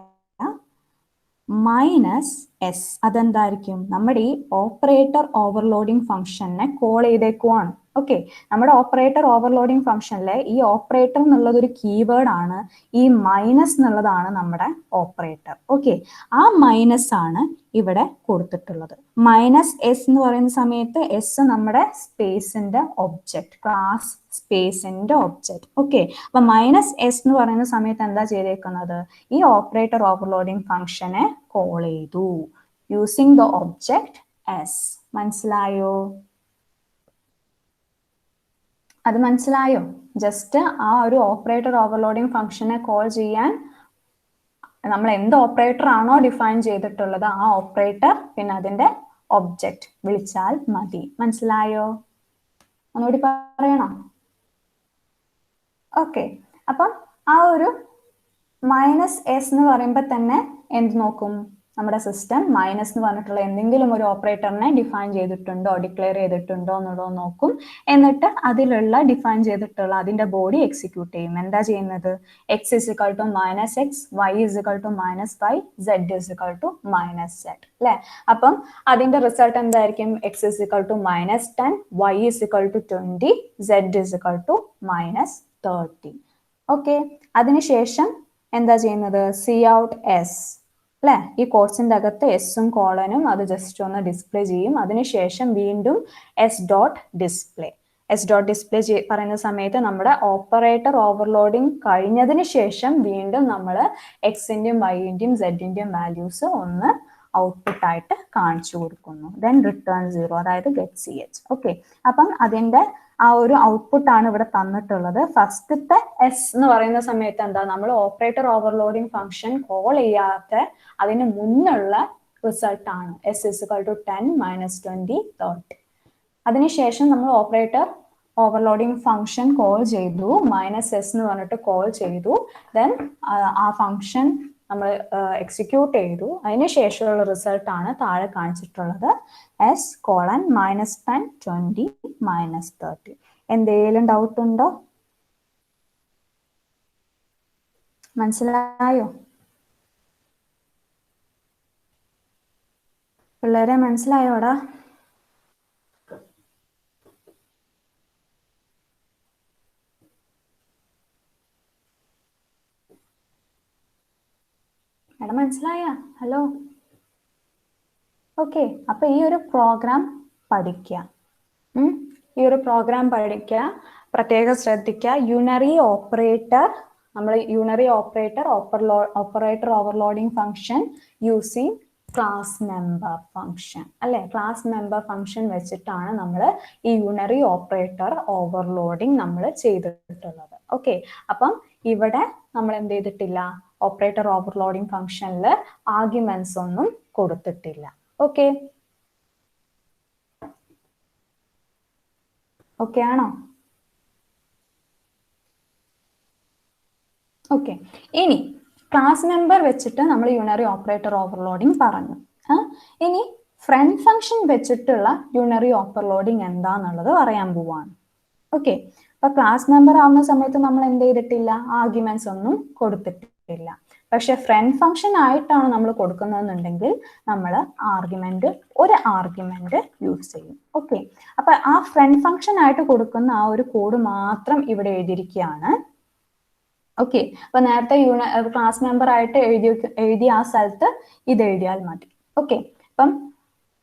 -s അതെന്തായിരിക്കും, നമ്മുടെ ഈ ഓപ്പറേറ്റർ ഓവർലോഡിംഗ് ഫംഗ്ഷനെ കോൾ ചെയ്തേക്കുവാണ്. ഓക്കെ, നമ്മുടെ ഓപ്പറേറ്റർ ഓവർലോഡിംഗ് ഫംഗ്ഷനിലെ ഈ ഓപ്പറേറ്റർ എന്നുള്ളത് ഒരു കീവേഡ് ആണ്. ഈ മൈനസ് എന്നുള്ളതാണ് നമ്മുടെ ഓപ്പറേറ്റർ. ഓക്കെ, ആ മൈനസ് ആണ് ഇവിടെ കൊടുത്തിട്ടുള്ളത്. -s എന്ന് പറയുന്ന സമയത്ത് എസ് നമ്മുടെ സ്പേസിന്റെ ഒബ്ജക്ട്, ക്ലാസ് സ്പേസിന്റെ ഒബ്ജക്ട്. ഓക്കെ, അപ്പൊ -s എന്ന് പറയുന്ന സമയത്ത് എന്താ ചെയ്തേക്കുന്നത്, ഈ ഓപ്പറേറ്റർ ഓവർലോഡിംഗ് ഫംഗ്ഷനെ കോൾ ചെയ്തു യൂസിങ് ദ ഒബ്ജക്ട് എസ്. മനസ്സിലായോ? അത് മനസ്സിലായോ? ജസ്റ്റ് ആ ഒരു ഓപ്പറേറ്റർ ഓവർലോഡിംഗ് ഫംഗ്ഷനെ കോൾ ചെയ്യാൻ നമ്മൾ എന്ത് ഓപ്പറേറ്റർ ആണോ ഡിഫൈൻ ചെയ്തിട്ടുള്ളത് ആ ഓപ്പറേറ്റർ പിന്നെ അതിന്റെ ഒബ്ജക്റ്റ് വിളിച്ചാൽ മതി. മനസ്സിലായോ? ഒന്നുകൂടി പറയണോ? ഓക്കെ, അപ്പം ആ ഒരു മൈനസ് എസ് എന്ന് പറയുമ്പോൾ തന്നെ എന്ത് നോക്കും, നമ്മുടെ സിസ്റ്റം മൈനസ് എന്ന് പറഞ്ഞിട്ടുള്ള എന്തെങ്കിലും ഒരു ഓപ്പറേറ്ററിനെ ഡിഫൈൻ ചെയ്തിട്ടുണ്ടോ, ഡിക്ലെയർ ചെയ്തിട്ടുണ്ടോ എന്നുള്ളത് നോക്കും. എന്നിട്ട് അതിലുള്ള ഡിഫൈൻ ചെയ്തിട്ടുള്ള അതിന്റെ ബോഡി എക്സിക്യൂട്ട് ചെയ്യും. എന്താ ചെയ്യുന്നത്? X is equal to minus x, y is equal to minus y, z is equal to minus z അല്ലെ. അപ്പം അതിന്റെ റിസൾട്ട് എന്തായിരിക്കും? X is equal to minus 10, y is equal to 20, z is equal to minus 30. Okay, അതിനുശേഷം എന്താ ചെയ്യുന്നത്? സി ഔട്ട് എസ് അല്ലെ. ഈ കോഴ്സിന്റെ അകത്ത് എസും കോളനും അത് ജസ്റ്റ് ഒന്ന് ഡിസ്പ്ലേ ചെയ്യും. അതിനുശേഷം വീണ്ടും S dot display. S dot display പറയുന്ന സമയത്ത് നമ്മുടെ ഓപ്പറേറ്റർ ഓവർലോഡിങ് കഴിഞ്ഞതിന് ശേഷം വീണ്ടും നമ്മൾ എക്സിന്റെയും വൈന്റെയും സെഡിന്റെയും വാല്യൂസ് ഒന്ന് ഔട്ട്പുട്ട് ആയിട്ട് കാണിച്ചു കൊടുക്കുന്നു. ദെൻ റിട്ടേൺ 0, അതായത് ഗെറ്റ് സി എച്ച്. ഓക്കെ, അപ്പം അതിന്റെ ആ ഒരു ഔട്ട്പുട്ട് ആണ് ഇവിടെ തന്നിട്ടുള്ളത്. ഫസ്റ്റത്തെ എസ് എന്ന് പറയുന്ന സമയത്ത് എന്താ, നമ്മൾ ഓപ്പറേറ്റർ ഓവർലോഡിങ് ഫംഗ്ഷൻ കോൾ ചെയ്യാത്ത അതിന് മുന്നുള്ള റിസൾട്ട് ആണ് എസ് ഇസിക്കൽ ടു 10 മൈനസ് 20 30. അതിനുശേഷം നമ്മൾ ഓപ്പറേറ്റർ ഓവർലോഡിങ് ഫംഗ്ഷൻ കോൾ ചെയ്തു, മൈനസ് എസ് എന്ന് പറഞ്ഞിട്ട് കോൾ ചെയ്തു. ദെൻ ആ ഫംഗ്ഷൻ നമ്മൾ എക്സിക്യൂട്ട് ചെയ്തു. അതിനുശേഷമുള്ള റിസൾട്ട് ആണ് താഴെ കാണിച്ചിട്ടുള്ളത്. S colon minus 10, 20, minus 30. എന്തെങ്കിലും ഡൗട്ട് ഉണ്ടോ? മനസ്സിലായോ പിള്ളേരെ? മനസ്സിലായോടാ? എടാ മനസ്സിലായ? ഹലോ. ഓക്കെ, അപ്പൊ ഈ ഒരു പ്രോഗ്രാം പഠിക്കുക. ഈ ഒരു പ്രോഗ്രാം പഠിക്കുക, പ്രത്യേകം ശ്രദ്ധിക്കുക. യൂണറി ഓപ്പറേറ്റർ, നമ്മൾ unary operator operator overloading function using class member function അല്ലെ. ക്ലാസ് മെമ്പർ ഫംഗ്ഷൻ വെച്ചിട്ടാണ് നമ്മൾ ഈ യൂണറി ഓപ്പറേറ്റർ ഓവർലോഡിങ് നമ്മൾ ചെയ്തിട്ടുള്ളത്. ഓക്കെ, അപ്പം ഇവിടെ നമ്മൾ എന്ത് ചെയ്തിട്ടില്ല? ഓപ്പറേറ്റർ ഓവർലോഡിങ് ഫംഗ്ഷനിൽ ആർഗ്യുമെന്റ്സ് ഒന്നും കൊടുത്തിട്ടില്ല. ഓക്കെ, ഓക്കെ ആണോ? ഓക്കെ, ഇനി ക്ലാസ് മെമ്പർ വെച്ചിട്ട് നമ്മൾ യൂണറി ഓപ്പറേറ്റർ ഓവർലോഡിങ് പറഞ്ഞു. ഇനി ഫ്രണ്ട് ഫംഗ്ഷൻ വെച്ചിട്ടുള്ള യൂണറി ഓവർലോഡിങ് എന്താന്നുള്ളത് പറയാൻ പോവാണ്. ഓക്കെ, അപ്പൊ ക്ലാസ് മെമ്പർ ആവുന്ന സമയത്ത് നമ്മൾ എന്ത് ചെയ്തിട്ടില്ല? ആർഗ്യുമെന്റ്സ് ഒന്നും കൊടുത്തിട്ടില്ല. പക്ഷെ ഫ്രണ്ട് ഫംഗ്ഷൻ ആയിട്ടാണ് നമ്മൾ കൊടുക്കുന്നതെന്നുണ്ടെങ്കിൽ നമ്മൾ ഒരു ആർഗ്യുമെന്റ് യൂസ് ചെയ്യും. ഓക്കെ, അപ്പൊ ആ ഫ്രണ്ട് ഫംഗ്ഷൻ ആയിട്ട് കൊടുക്കുന്ന ആ ഒരു കോഡ് മാത്രം ഇവിടെ എഴുതിയിരിക്കുകയാണ്. ഓക്കെ, അപ്പൊ നേരത്തെ ക്ലാസ് മെമ്പർ ആയിട്ട് എഴുതിയ ആ സ്ഥലത്ത് ഇത് എഴുതിയാൽ മതി. ഓക്കെ, അപ്പം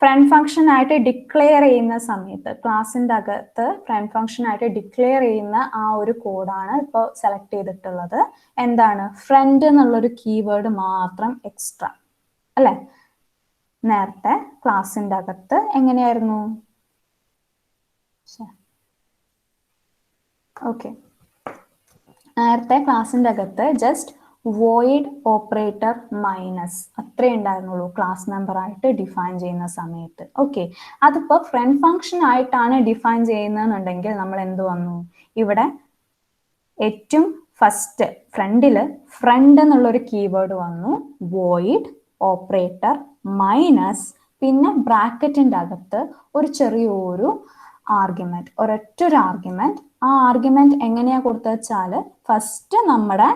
ഫ്രണ്ട് ഫംഗ്ഷൻ ആയിട്ട് ഡിക്ലെയർ ചെയ്യുന്ന സമയത്ത് ക്ലാസിന്റെ അകത്ത് ഫ്രണ്ട് ഫംഗ്ഷൻ ആയിട്ട് ഡിക്ലെയർ ചെയ്യുന്ന ആ ഒരു കോഡാണ് ഇപ്പോൾ സെലക്ട് ചെയ്തിട്ടുള്ളത്. എന്താണ്? ഫ്രണ്ട് എന്നുള്ളൊരു കീവേഡ് മാത്രം എക്സ്ട്രാ അല്ലെ. നേരത്തെ ക്ലാസിന്റെ അകത്ത് എങ്ങനെയായിരുന്നു? ഓക്കെ, നേരത്തെ ക്ലാസിന്റെ അകത്ത് ജസ്റ്റ് വോയിഡ് ഓപ്പറേറ്റർ മൈനസ് അത്രേ ഉണ്ടായിരുന്നുള്ളൂ ക്ലാസ് മെമ്പർ ആയിട്ട് ഡിഫൈൻ ചെയ്യുന്ന സമയത്ത്. ഓക്കെ, അതിപ്പോ ഫ്രണ്ട് ഫംഗ്ഷൻ ആയിട്ടാണ് ഡിഫൈൻ ചെയ്യുന്നതെന്നുണ്ടെങ്കിൽ നമ്മൾ എന്ത് വന്നു? ഇവിടെ ഏറ്റവും ഫസ്റ്റ് ഫ്രണ്ടില് ഫ്രണ്ട് എന്നുള്ളൊരു കീവേഡ് വന്നു, വോയിഡ് ഓപ്പറേറ്റർ മൈനസ്, പിന്നെ ബ്രാക്കറ്റിന്റെ അകത്ത് ഒരു ചെറിയൊരു ആർഗ്യുമെന്റ്, ഒരൊറ്റൊരു ആർഗ്യുമെന്റ്. ആ ആർഗ്യുമെന്റ് എങ്ങനെയാ കൊടുത്തു വെച്ചാല് ഫസ്റ്റ് നമ്മുടെ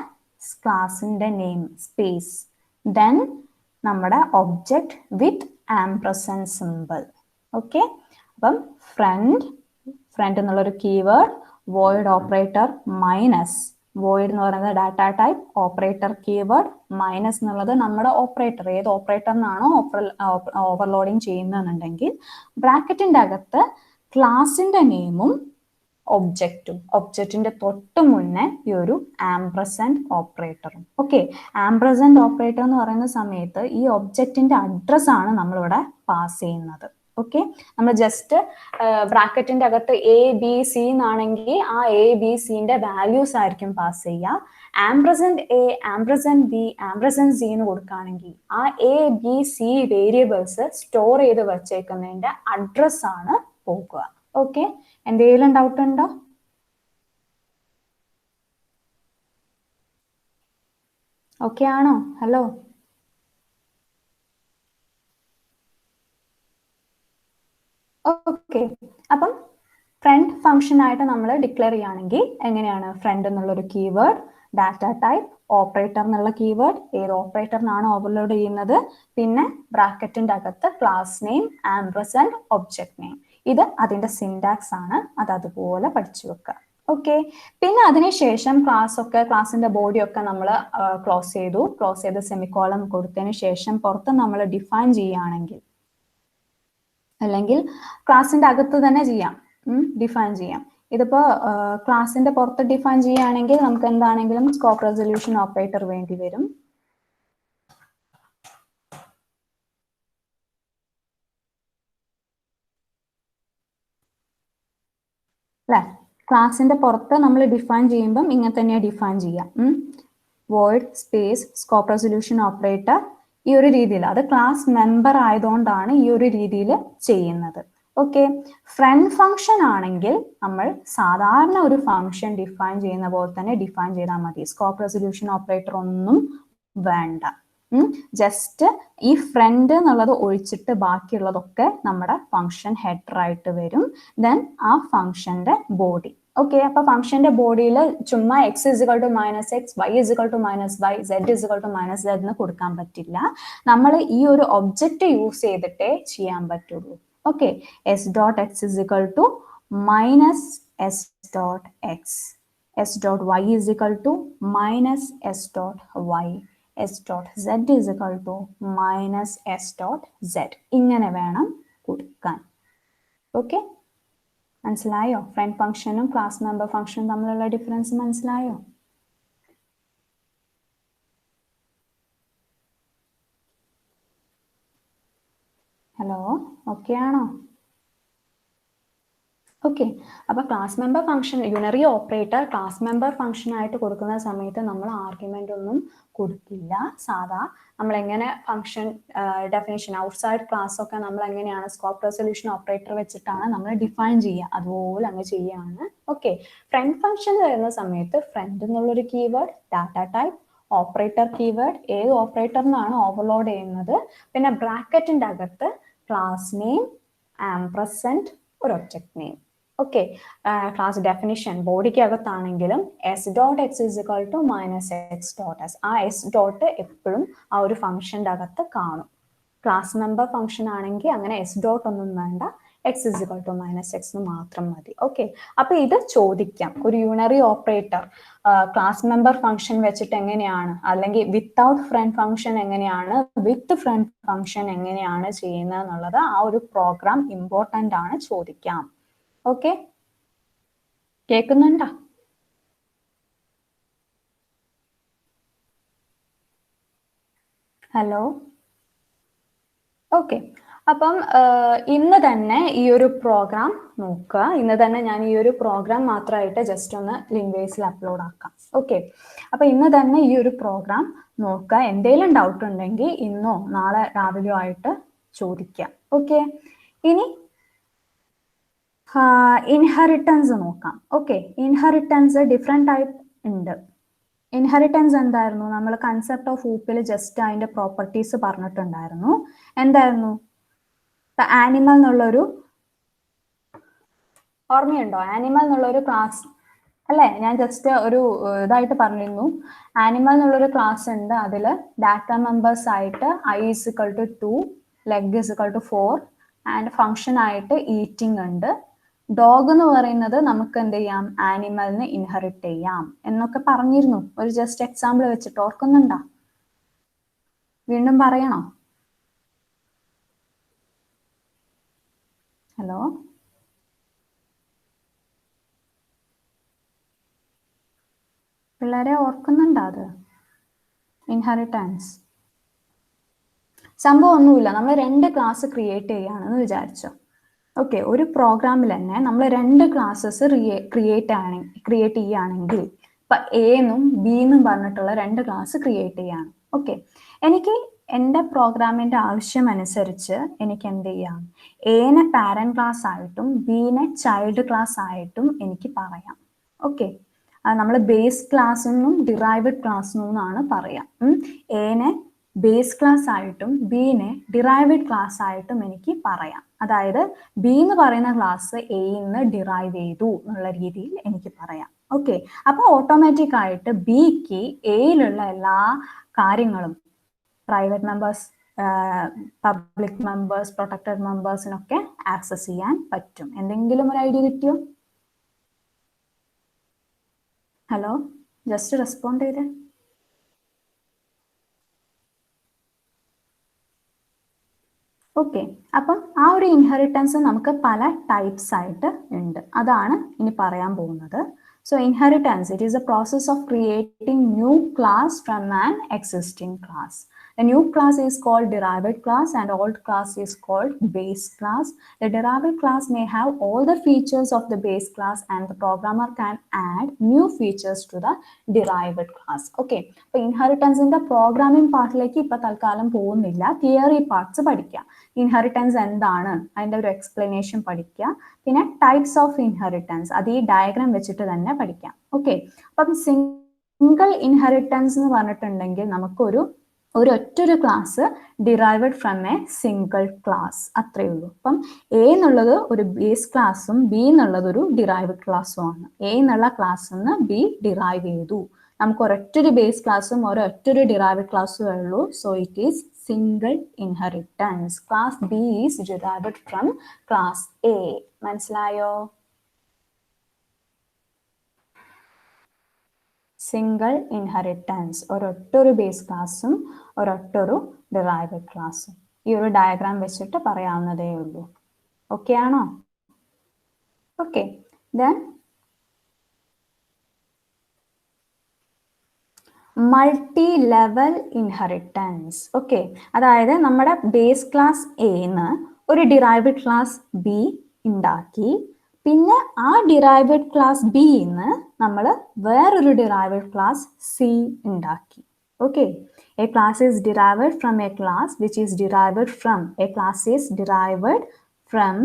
ക്ലാസിന്റെ നെയിം സ്പേസ്, ദെൻ നമ്മുടെ ഒബ്ജക്റ്റ് വിത്ത് ആംപർസൻഡ് സിമ്പിൾ. ഓക്കെ, അപ്പം ഫ്രണ്ട് എന്നുള്ളൊരു keyword, void operator minus, void എന്ന് പറയുന്നത് data type, operator keyword, minus എന്നുള്ളത് നമ്മുടെ ഓപ്പറേറ്റർ, ഏത് ഓപ്പറേറ്ററിനാണോ ഓവർലോഡിങ് ചെയ്യുന്നതെന്നുണ്ടെങ്കിൽ ബ്രാക്കറ്റിന്റെ അകത്ത് ക്ലാസിന്റെ നെയിമും ഒബ്ജക്റ്റിന്റെ തൊട്ട് മുന്നേ ഈ ഒരു ആംപർസൻഡ് ഓപ്പറേറ്ററും. ഓക്കെ, ആംപർസൻഡ് ഓപ്പറേറ്റർ എന്ന് പറയുന്ന സമയത്ത് ഈ ഒബ്ജക്റ്റിന്റെ അഡ്രസ് ആണ് നമ്മളിവിടെ പാസ് ചെയ്യുന്നത്. ഓക്കെ, നമ്മൾ ജസ്റ്റ് ബ്രാക്കറ്റിന്റെ അകത്ത് എ ബി സി എന്നാണെങ്കിൽ ആ എ ബി സിന്റെ വാല്യൂസ് ആയിരിക്കും പാസ് ചെയ്യുക. ആംപർസൻഡ് എ, ആംപർസൻഡ് ബി, ആംപർസൻഡ് സി എന്ന് കൊടുക്കുകയാണെങ്കിൽ ആ A B C variables store ചെയ്ത് വെച്ചേക്കുന്നതിന്റെ അഡ്രസ് ആണ് പോകുക. ഓക്കെ, എന്തെങ്കിലും ഡൗട്ട് ഉണ്ടോ? ഓക്കെ ആണോ? ഹലോ. ഓക്കെ. അപ്പം ഫ്രണ്ട് ഫംഗ്ഷൻ ആയിട്ട് നമ്മൾ ഡിക്ലെയർ ചെയ്യുകയാണെങ്കിൽ എങ്ങനെയാണ്? ഫ്രണ്ട് എന്നുള്ളൊരു കീവേഡ്, ഡാറ്റ ടൈപ്പ്, ഓപ്പറേറ്റർ എന്നുള്ള കീവേഡ്, ഏത് ഓപ്പറേറ്ററിനാണ് ഓവർലോഡ് ചെയ്യുന്നത്, പിന്നെ ബ്രാക്കറ്റിന്റെ അകത്ത് class name, ampersand, object name. ഇത് അതിന്റെ സിന്റാക്സ് ആണ്. അത് അതുപോലെ പഠിച്ചു വെക്കുക. ഓക്കെ. പിന്നെ അതിനുശേഷം ക്ലാസിന്റെ ബോഡി ഒക്കെ നമ്മൾ ക്ലോസ് ചെയ്ത് സെമിക്കോളം കൊടുത്തതിന് ശേഷം പുറത്ത് നമ്മൾ ഡിഫൈൻ ചെയ്യുകയാണെങ്കിൽ, അല്ലെങ്കിൽ ക്ലാസിന്റെ അകത്ത് തന്നെ ചെയ്യാം, ഡിഫൈൻ ചെയ്യാം. ഇതിപ്പോ ക്ലാസിന്റെ പുറത്ത് ഡിഫൈൻ ചെയ്യുകയാണെങ്കിൽ നമുക്ക് എന്താണെങ്കിലും സ്കോപ്പ് റെസൊല്യൂഷൻ ഓപ്പറേറ്റർ വേണ്ടി വരും. അല്ലെ? ക്ലാസിന്റെ പുറത്ത് നമ്മൾ ഡിഫൈൻ ചെയ്യുമ്പം ഇങ്ങനെ തന്നെയാണ് ഡിഫൈൻ ചെയ്യാം. Void space scope resolution operator, ഈ ഒരു രീതിയിൽ. അത് ക്ലാസ് മെമ്പർ ആയതുകൊണ്ടാണ് ഈ ഒരു രീതിയിൽ ചെയ്യുന്നത്. ഓക്കെ. ഫ്രണ്ട് ഫംഗ്ഷൻ ആണെങ്കിൽ നമ്മൾ സാധാരണ ഒരു ഫംഗ്ഷൻ ഡിഫൈൻ ചെയ്യുന്ന പോലെ തന്നെ ഡിഫൈൻ ചെയ്താൽ മതി. സ്കോപ്പ് റെസൊല്യൂഷൻ ഓപ്പറേറ്റർ ഒന്നും വേണ്ട. ജസ്റ്റ് ഈ ഫ്രണ്ട് എന്നുള്ളത് ഒഴിച്ചിട്ട് ബാക്കിയുള്ളതൊക്കെ നമ്മുടെ ഫംഗ്ഷൻ ഹെഡർ ആയിട്ട് വരും. ദെൻ ആ ഫംഗ്ഷന്റെ ബോഡി. ഓക്കെ. അപ്പൊ ഫംഗ്ഷന്റെ ബോഡിയിൽ ചുമ്മാ x is equal to minus x, y is equal to minus y, z is equal to minus z എന്ന് കൊടുക്കാൻ പറ്റില്ല. നമ്മൾ ഈ ഒരു ഒബ്ജക്റ്റ് യൂസ് ചെയ്തിട്ടേ ചെയ്യാൻ പറ്റുള്ളൂ. Okay. s dot X is equal to minus s dot x, s dot y is equal to minus s dot y, s dot z is equal to minus s dot z. ഇങ്ങനെ വേണം കൊടുക്കാൻ. ഓക്കെ. മനസ്സിലായോ? ഫ്രണ്ട് ഫംഗ്ഷനും ക്ലാസ് മെമ്പർ ഫംഗ്ഷനും തമ്മിലുള്ള ഡിഫറൻസ് മനസ്സിലായോ? ഹലോ. ഓക്കെ ആണോ? ഓക്കെ. അപ്പൊ class member function, unary operator class member function ആയിട്ട് കൊടുക്കുന്ന സമയത്ത് നമ്മൾ ആർഗ്യുമെന്റ് ഒന്നും കൊടുക്കില്ല. സാധാ നമ്മൾ എങ്ങനെ ഫംഗ്ഷൻ ഡെഫിനിഷൻ ഔട്ട്സൈഡ് ക്ലാസ് ഒക്കെ നമ്മൾ എങ്ങനെയാണ് സ്കോപ്പ് റെസൊല്യൂഷൻ ഓപ്പറേറ്റർ വെച്ചിട്ടാണ് നമ്മൾ ഡിഫൈൻ ചെയ്യുക, അതുപോലെ അങ്ങ് ചെയ്യാണ്. ഓക്കെ. ഫ്രണ്ട് ഫംഗ്ഷൻ വരുന്ന സമയത്ത് ഫ്രണ്ട് എന്നുള്ളൊരു keyword, data type, operator keyword, ഏത് ഓപ്പറേറ്ററിനാണ് ഓവർലോഡ് ചെയ്യുന്നത്, പിന്നെ ബ്രാക്കറ്റിന്റെ അകത്ത് ക്ലാസ് നെയിം, ആംപർസാൻഡ്, ഒരു object name. Okay. Class definition ബോഡിക്ക് അകത്താണെങ്കിലും S dot X is equal to minus X dot S, ആ എസ് ഡോട്ട് എപ്പോഴും ആ ഒരു ഫംഗ്ഷന്റെ അകത്ത് കാണും. ക്ലാസ് മെമ്പർ ഫംഗ്ഷൻ ആണെങ്കിൽ അങ്ങനെ എസ് ഡോട്ട് ഒന്നും വേണ്ട, x is equal to minus x മാത്രം മതി. ഓക്കെ. അപ്പൊ ഇത് ചോദിക്കാം, ഒരു unary operator class member function വെച്ചിട്ട് എങ്ങനെയാണ്, അല്ലെങ്കിൽ വിത്തൗട്ട് ഫ്രണ്ട് ഫംഗ്ഷൻ എങ്ങനെയാണ്, വിത്ത് ഫ്രണ്ട് ഫംഗ്ഷൻ എങ്ങനെയാണ് ചെയ്യുന്നത് എന്നുള്ളത് ആ ഒരു പ്രോഗ്രാം ഇമ്പോർട്ടന്റ് ആണ്, ചോദിക്കാം. ഓക്കെ. കേൾക്കുന്നുണ്ടോ? ഹലോ. ഓക്കെ. അപ്പം ഇന്ന് തന്നെ ഈ ഒരു പ്രോഗ്രാം നോക്കുക. ഇന്ന് തന്നെ ഞാൻ ഈ ഒരു പ്രോഗ്രാം മാത്രമായിട്ട് ജസ്റ്റ് ഒന്ന് ലിങ്ക്വേസിൽ അപ്ലോഡ് ആക്കാം. ഓക്കെ. അപ്പൊ ഇന്ന് തന്നെ ഈ ഒരു പ്രോഗ്രാം നോക്കുക. എന്തെങ്കിലും ഡൗട്ട് ഉണ്ടെങ്കിൽ ഇന്നോ നാളെ രാവിലെയോ ആയിട്ട് ചോദിക്കാം. ഓക്കെ. ഇനി ഇൻഹെറിറ്റൻസ് നോക്കാം. ഓക്കെ. ഇൻഹെറിറ്റൻസ് ഡിഫറെന്റ് ടൈപ്പ് ഉണ്ട്. ഇൻഹെറിറ്റൻസ് എന്തായിരുന്നു? നമ്മൾ കൺസെപ്റ്റ് ഓഫ് ഊപ്പിൽ ജസ്റ്റ് അതിന്റെ പ്രോപ്പർട്ടീസ് പറഞ്ഞിട്ടുണ്ടായിരുന്നു. എന്തായിരുന്നു? ആനിമൽ എന്നുള്ളൊരു, ഓർമ്മയുണ്ടോ? ആനിമൽ എന്നുള്ളൊരു ക്ലാസ് അല്ലേ? ഞാൻ ജസ്റ്റ് ഒരു ഇതായിട്ട് പറഞ്ഞിരുന്നു. ആനിമൽ എന്നുള്ളൊരു ക്ലാസ് ഉണ്ട്. അതിൽ ഡാറ്റ മെമ്പേഴ്സ് ആയിട്ട് eye is equal to 2, leg is equal to 4 and function ആയിട്ട് ഈറ്റിംഗ് ഉണ്ട്. ഡോഗ് എന്ന് പറയുന്നത് നമുക്ക് എന്ത് ചെയ്യാം, ആനിമലിന് ഇൻഹെറിറ്റ് ചെയ്യാം എന്നൊക്കെ പറഞ്ഞിരുന്നു. ഒരു ജസ്റ്റ് എക്സാമ്പിൾ വെച്ചിട്ട് ഓർക്കുന്നുണ്ടോ? വീണ്ടും പറയണോ? ഹലോ. പിള്ളേരെ ഓർക്കുന്നുണ്ടോ അത്? ഇൻഹെറിറ്റൻസ് സംഭവം ഒന്നുമില്ല. നമ്മൾ 2 ക്ലാസ് ക്രിയേറ്റ് ചെയ്യുകയാണെന്ന് വിചാരിച്ചോ. ഓക്കെ. ഒരു പ്രോഗ്രാമിൽ തന്നെ നമ്മൾ 2 ക്ലാസ്സസ് ക്രിയേറ്റ് ചെയ്യുകയാണെങ്കിൽ, ഇപ്പൊ എ എന്നും ബി എന്നും പറഞ്ഞിട്ടുള്ള 2 ക്ലാസ് ക്രിയേറ്റ് ചെയ്യാണ്. ഓക്കെ. എനിക്ക് എൻ്റെ പ്രോഗ്രാമിന്റെ ആവശ്യം അനുസരിച്ച് എനിക്ക് എന്ത് ചെയ്യാം, എനെ പാരന്റ് ക്ലാസ് ആയിട്ടും ബിനെ ചൈൽഡ് ക്ലാസ് ആയിട്ടും എനിക്ക് പറയാം. ഓക്കെ. നമ്മൾ ബേസ് ക്ലാസ് എന്നും ഡിറൈവഡ് ക്ലാസ് എന്നാണ് പറയാം. എനെ ബേസ് ക്ലാസ് ആയിട്ടും ബിനെ ഡിറൈവഡ് ക്ലാസ് ആയിട്ടും എനിക്ക് പറയാം. അതായത് ബി എന്ന് പറയുന്ന ക്ലാസ് എന്ന് ഡിറൈവ് ചെയ്തു എന്നുള്ള രീതിയിൽ എനിക്ക് പറയാം. ഓക്കെ, അപ്പൊ ഓട്ടോമാറ്റിക് ആയിട്ട് ബിക്ക് എയിലുള്ള എല്ലാ കാര്യങ്ങളും private members, public members, protected മെമ്പേഴ്സിനൊക്കെ ആക്സസ് ചെയ്യാൻ പറ്റും. എന്തെങ്കിലും ഒരു ഐഡിയ കിട്ടിയോ? ഹലോ, ജസ്റ്റ് റെസ്പോണ്ട് ചെയ്തേ. ഓക്കെ, അപ്പം ആ ഒരു ഇൻഹെറിറ്റൻസ് നമുക്ക് പല ടൈപ്സ് ആയിട്ട് ഉണ്ട്. അതാണ് ഇനി പറയാൻ പോകുന്നത്. So inheritance, it is a process of creating new class from an existing class. The new class is called derived class and old class is called base class. The derived class may have all the features of the base class and the programmer can add new features to the derived class. Okay, so inheritance in the programming part like ഇപ്പോ തൽക്കാലം പോകുന്നില്ല, തിയറി പാർട്സ് പഠിക്കാം. ഇൻഹെറിറ്റൻസ് എന്താണ് അതിന്റെ ഒരു എക്സ്പ്ലനേഷൻ പഠിക്കുക. പിന്നെ ടൈപ്സ് ഓഫ് ഇൻഹെറിറ്റൻസ് അത് ഈ ഡയഗ്രാം വെച്ചിട്ട് തന്നെ പഠിക്കാം. ഓക്കെ, അപ്പം സിംഗിൾ ഇൻഹെറിറ്റൻസ് എന്ന് പറഞ്ഞിട്ടുണ്ടെങ്കിൽ നമുക്കൊരു ഒറ്റൊരു class derived from A single class, അത്രയേ ഉള്ളൂ. അപ്പം എ എന്നുള്ളത് ഒരു ബേസ് ക്ലാസ്സും ബി എന്നുള്ളത് ഒരു ഡിറൈവഡ് ക്ലാസ്സും ആണ്. എ എന്നുള്ള ക്ലാസ്സിൽ നിന്ന് ബി ഡിറൈവ് ചെയ്തു. നമുക്ക് ഒരൊറ്റൊരു ബേസ് ക്ലാസ്സും ഒരൊറ്റൊരു ഡിറൈവഡ് ക്ലാസ്സും ഉള്ളൂ. So it is single inheritance. Class B is derived from class A. മനസ്സിലായോ? സിംഗിൾ ഇൻഹെറിറ്റൻസ് ഒരൊറ്റൊരു ബേസ് ക്ലാസ്സും ഒരൊറ്റൊരു ഡിറൈവഡ് ക്ലാസ്സും. ഈ ഒരു ഡയഗ്രാം വെച്ചിട്ട് പറയാവുന്നതേ ഉള്ളൂ. ഓക്കെ ആണോ? Okay, then multi level inheritance. Okay, അതായത് നമ്മുടെ ബേസ് ക്ലാസ് എന്ന് ഒരു ഡിറൈവഡ് ക്ലാസ് ബി ഉണ്ടാക്കി, പിന്നെ ആ ഡിറൈവഡ് ക്ലാസ് ബിന്ന് നമ്മൾ വേറൊരു ഡിറൈവഡ് ക്ലാസ് സി ഉണ്ടാക്കി. Okay, A class is derived from A class which is derived from A class is derived from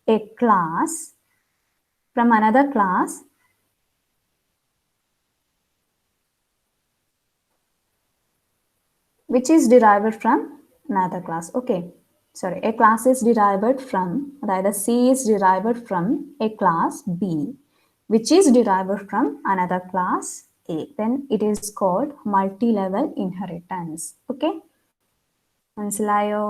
A class from another class which is derived from another class. Okay, sorry, a class is derived from, that is C is derived from a class B which is derived from another class A. Then it is called multi-level inheritance. Okay, മനസ്സിലായോ?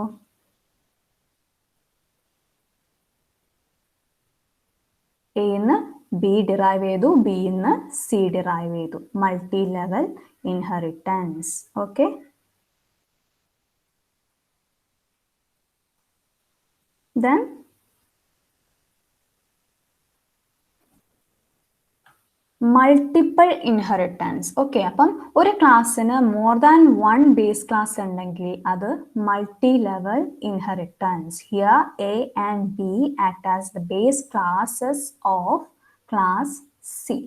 A ന്ന് B derive ചെയ്തു, B ന്ന് C derive ചെയ്തു. Multi-level inheritance. Okay. Then multiple inheritance. Okay, അപ്പം ഒരു ക്ലാസ്സിന് more than one base class ഉണ്ടെങ്കിൽ അത് multi level inheritance. Here A and B act as the base classes of class C.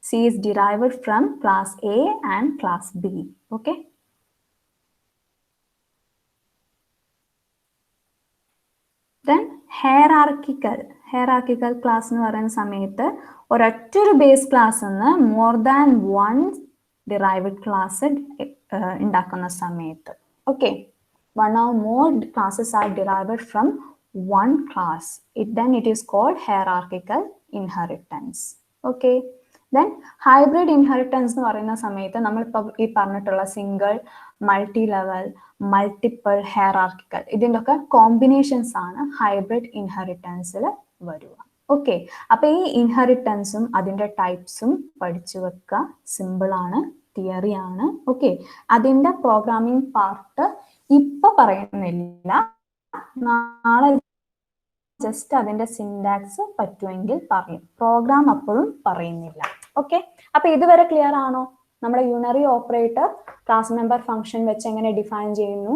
C is derived from class A and class B. Okay. Then hierarchical class എന്ന് പറയുന്ന സമയത്ത് ഒരൊറ്റൊരു base class more than one derived class ഉണ്ടാക്കുന്ന സമയത്ത്. Okay, one or more classes are derived from one class. then it is called hierarchical inheritance. Okay. Then hybrid inheritance എന്ന് പറയുന്ന സമയത്ത് നമ്മളിപ്പോൾ ഈ പറഞ്ഞിട്ടുള്ള single, multi level, multiple, hierarchical ഇതിൻ്റെ ഒക്കെ കോമ്പിനേഷൻസ് ആണ് ഹൈബ്രിഡ് ഇൻഹെറിറ്റൻസിൽ വരിക. ഓക്കെ, അപ്പൊ ഈ ഇൻഹെറിറ്റൻസും അതിൻ്റെ ടൈപ്സും പഠിച്ചു വെക്കുക. സിമ്പിൾ ആണ്, തിയറി ആണ്. ഓക്കെ, അതിൻ്റെ പ്രോഗ്രാമിംഗ് പാർട്ട് ഇപ്പൊ പറയുന്നില്ല, നാളെ ജസ്റ്റ് അതിന്റെ സിൻടാക്സ് പറ്റുമെങ്കിൽ പറയും. പ്രോഗ്രാം അപ്പോഴും പറയുന്നില്ല. ഓക്കെ, അപ്പൊ ഇതുവരെ ക്ലിയർ ആണോ? നമ്മുടെ unary operator class member function വെച്ച് എങ്ങനെ ഡിഫൈൻ ചെയ്യുന്നു,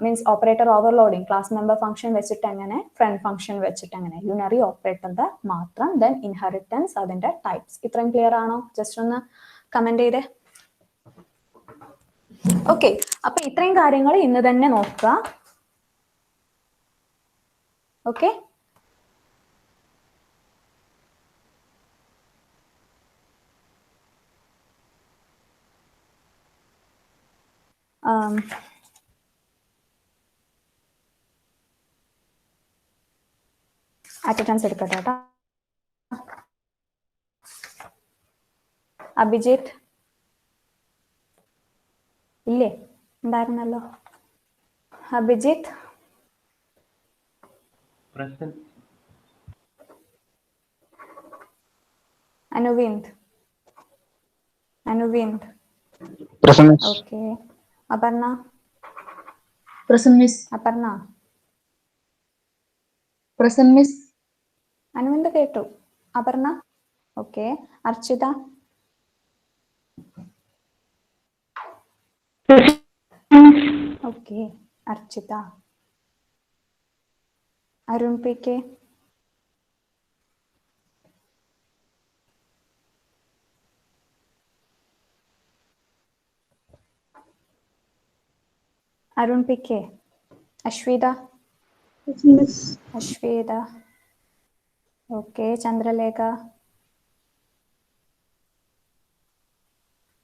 means operator overloading class member function വെച്ചിട്ട് എങ്ങനെ, ഫ്രണ്ട് ഫംഗ്ഷൻ വെച്ചിട്ട് എങ്ങനെ, യൂണറി ഓപ്പറേറ്ററിന്റെ മാത്രം. ദെൻ ഇൻഹെറിറ്റൻസ്, അതിന്റെ ടൈപ്സ്. ഇത്രയും ക്ലിയർ ആണോ? ജസ്റ്റ് ഒന്ന് കമന്റ് ചെയ്തേ. ഓക്കെ, അപ്പൊ ഇത്രയും കാര്യങ്ങൾ ഇന്ന് തന്നെ നോക്കുക. ഓക്കെ. അറ്റൻഡൻസ് എടുക്കട്ടെ കേട്ടോ. അഭിജിത്ത് ഇല്ലേ? ഉണ്ടായിരുന്നല്ലോ. അഭിജിത്ത്. അനുവിന്ദ്. ഓക്കെ. അപർണ. അപർണ. അനുവിന്ദ് കേട്ടു. Aparna. Okay. Archita. Okay. Archita. Arun P K. Arun P K. Ashwetha. Ashwetha. Okay. Chandralekha.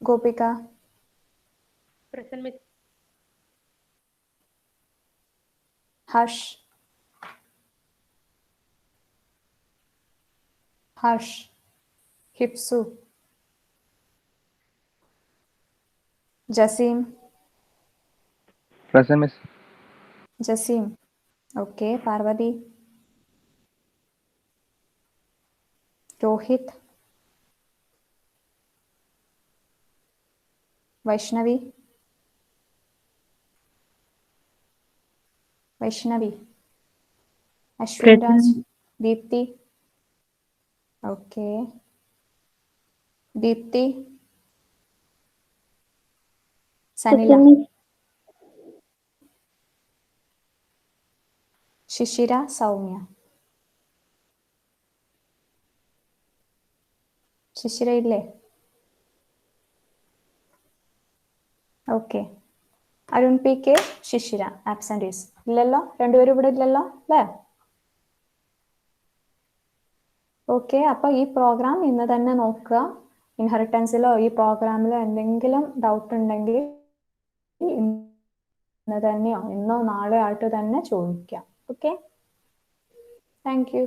Gopika. Harsh. Hipsu. Jaseem. Jaseem. Okay. Parvathy. Rohith. Vaishnavi. Ashwin Raj. Deepthi. Okay. Deepthi. Sanila. Shishira. Soumya. Shishira ഇല്ലേ? Okay. Arun P K, Shishira absentees ഇല്ലല്ലോ? രണ്ടുപേരും ഇവിടെ ഇല്ലല്ലോ അല്ലേ? ഓക്കെ. അപ്പൊ ഈ പ്രോഗ്രാം ഇന്ന് തന്നെ നോക്കുക. ഇൻഹെറിറ്റൻസിലോ ഈ പ്രോഗ്രാമിലോ എന്തെങ്കിലും ഡൗട്ട് ഉണ്ടെങ്കിൽ ഇന്ന് തന്നെയോ ഇന്നോ നാളെയോ ആയിട്ട് തന്നെ ചോദിക്കാം. ഓക്കെ. Thank you.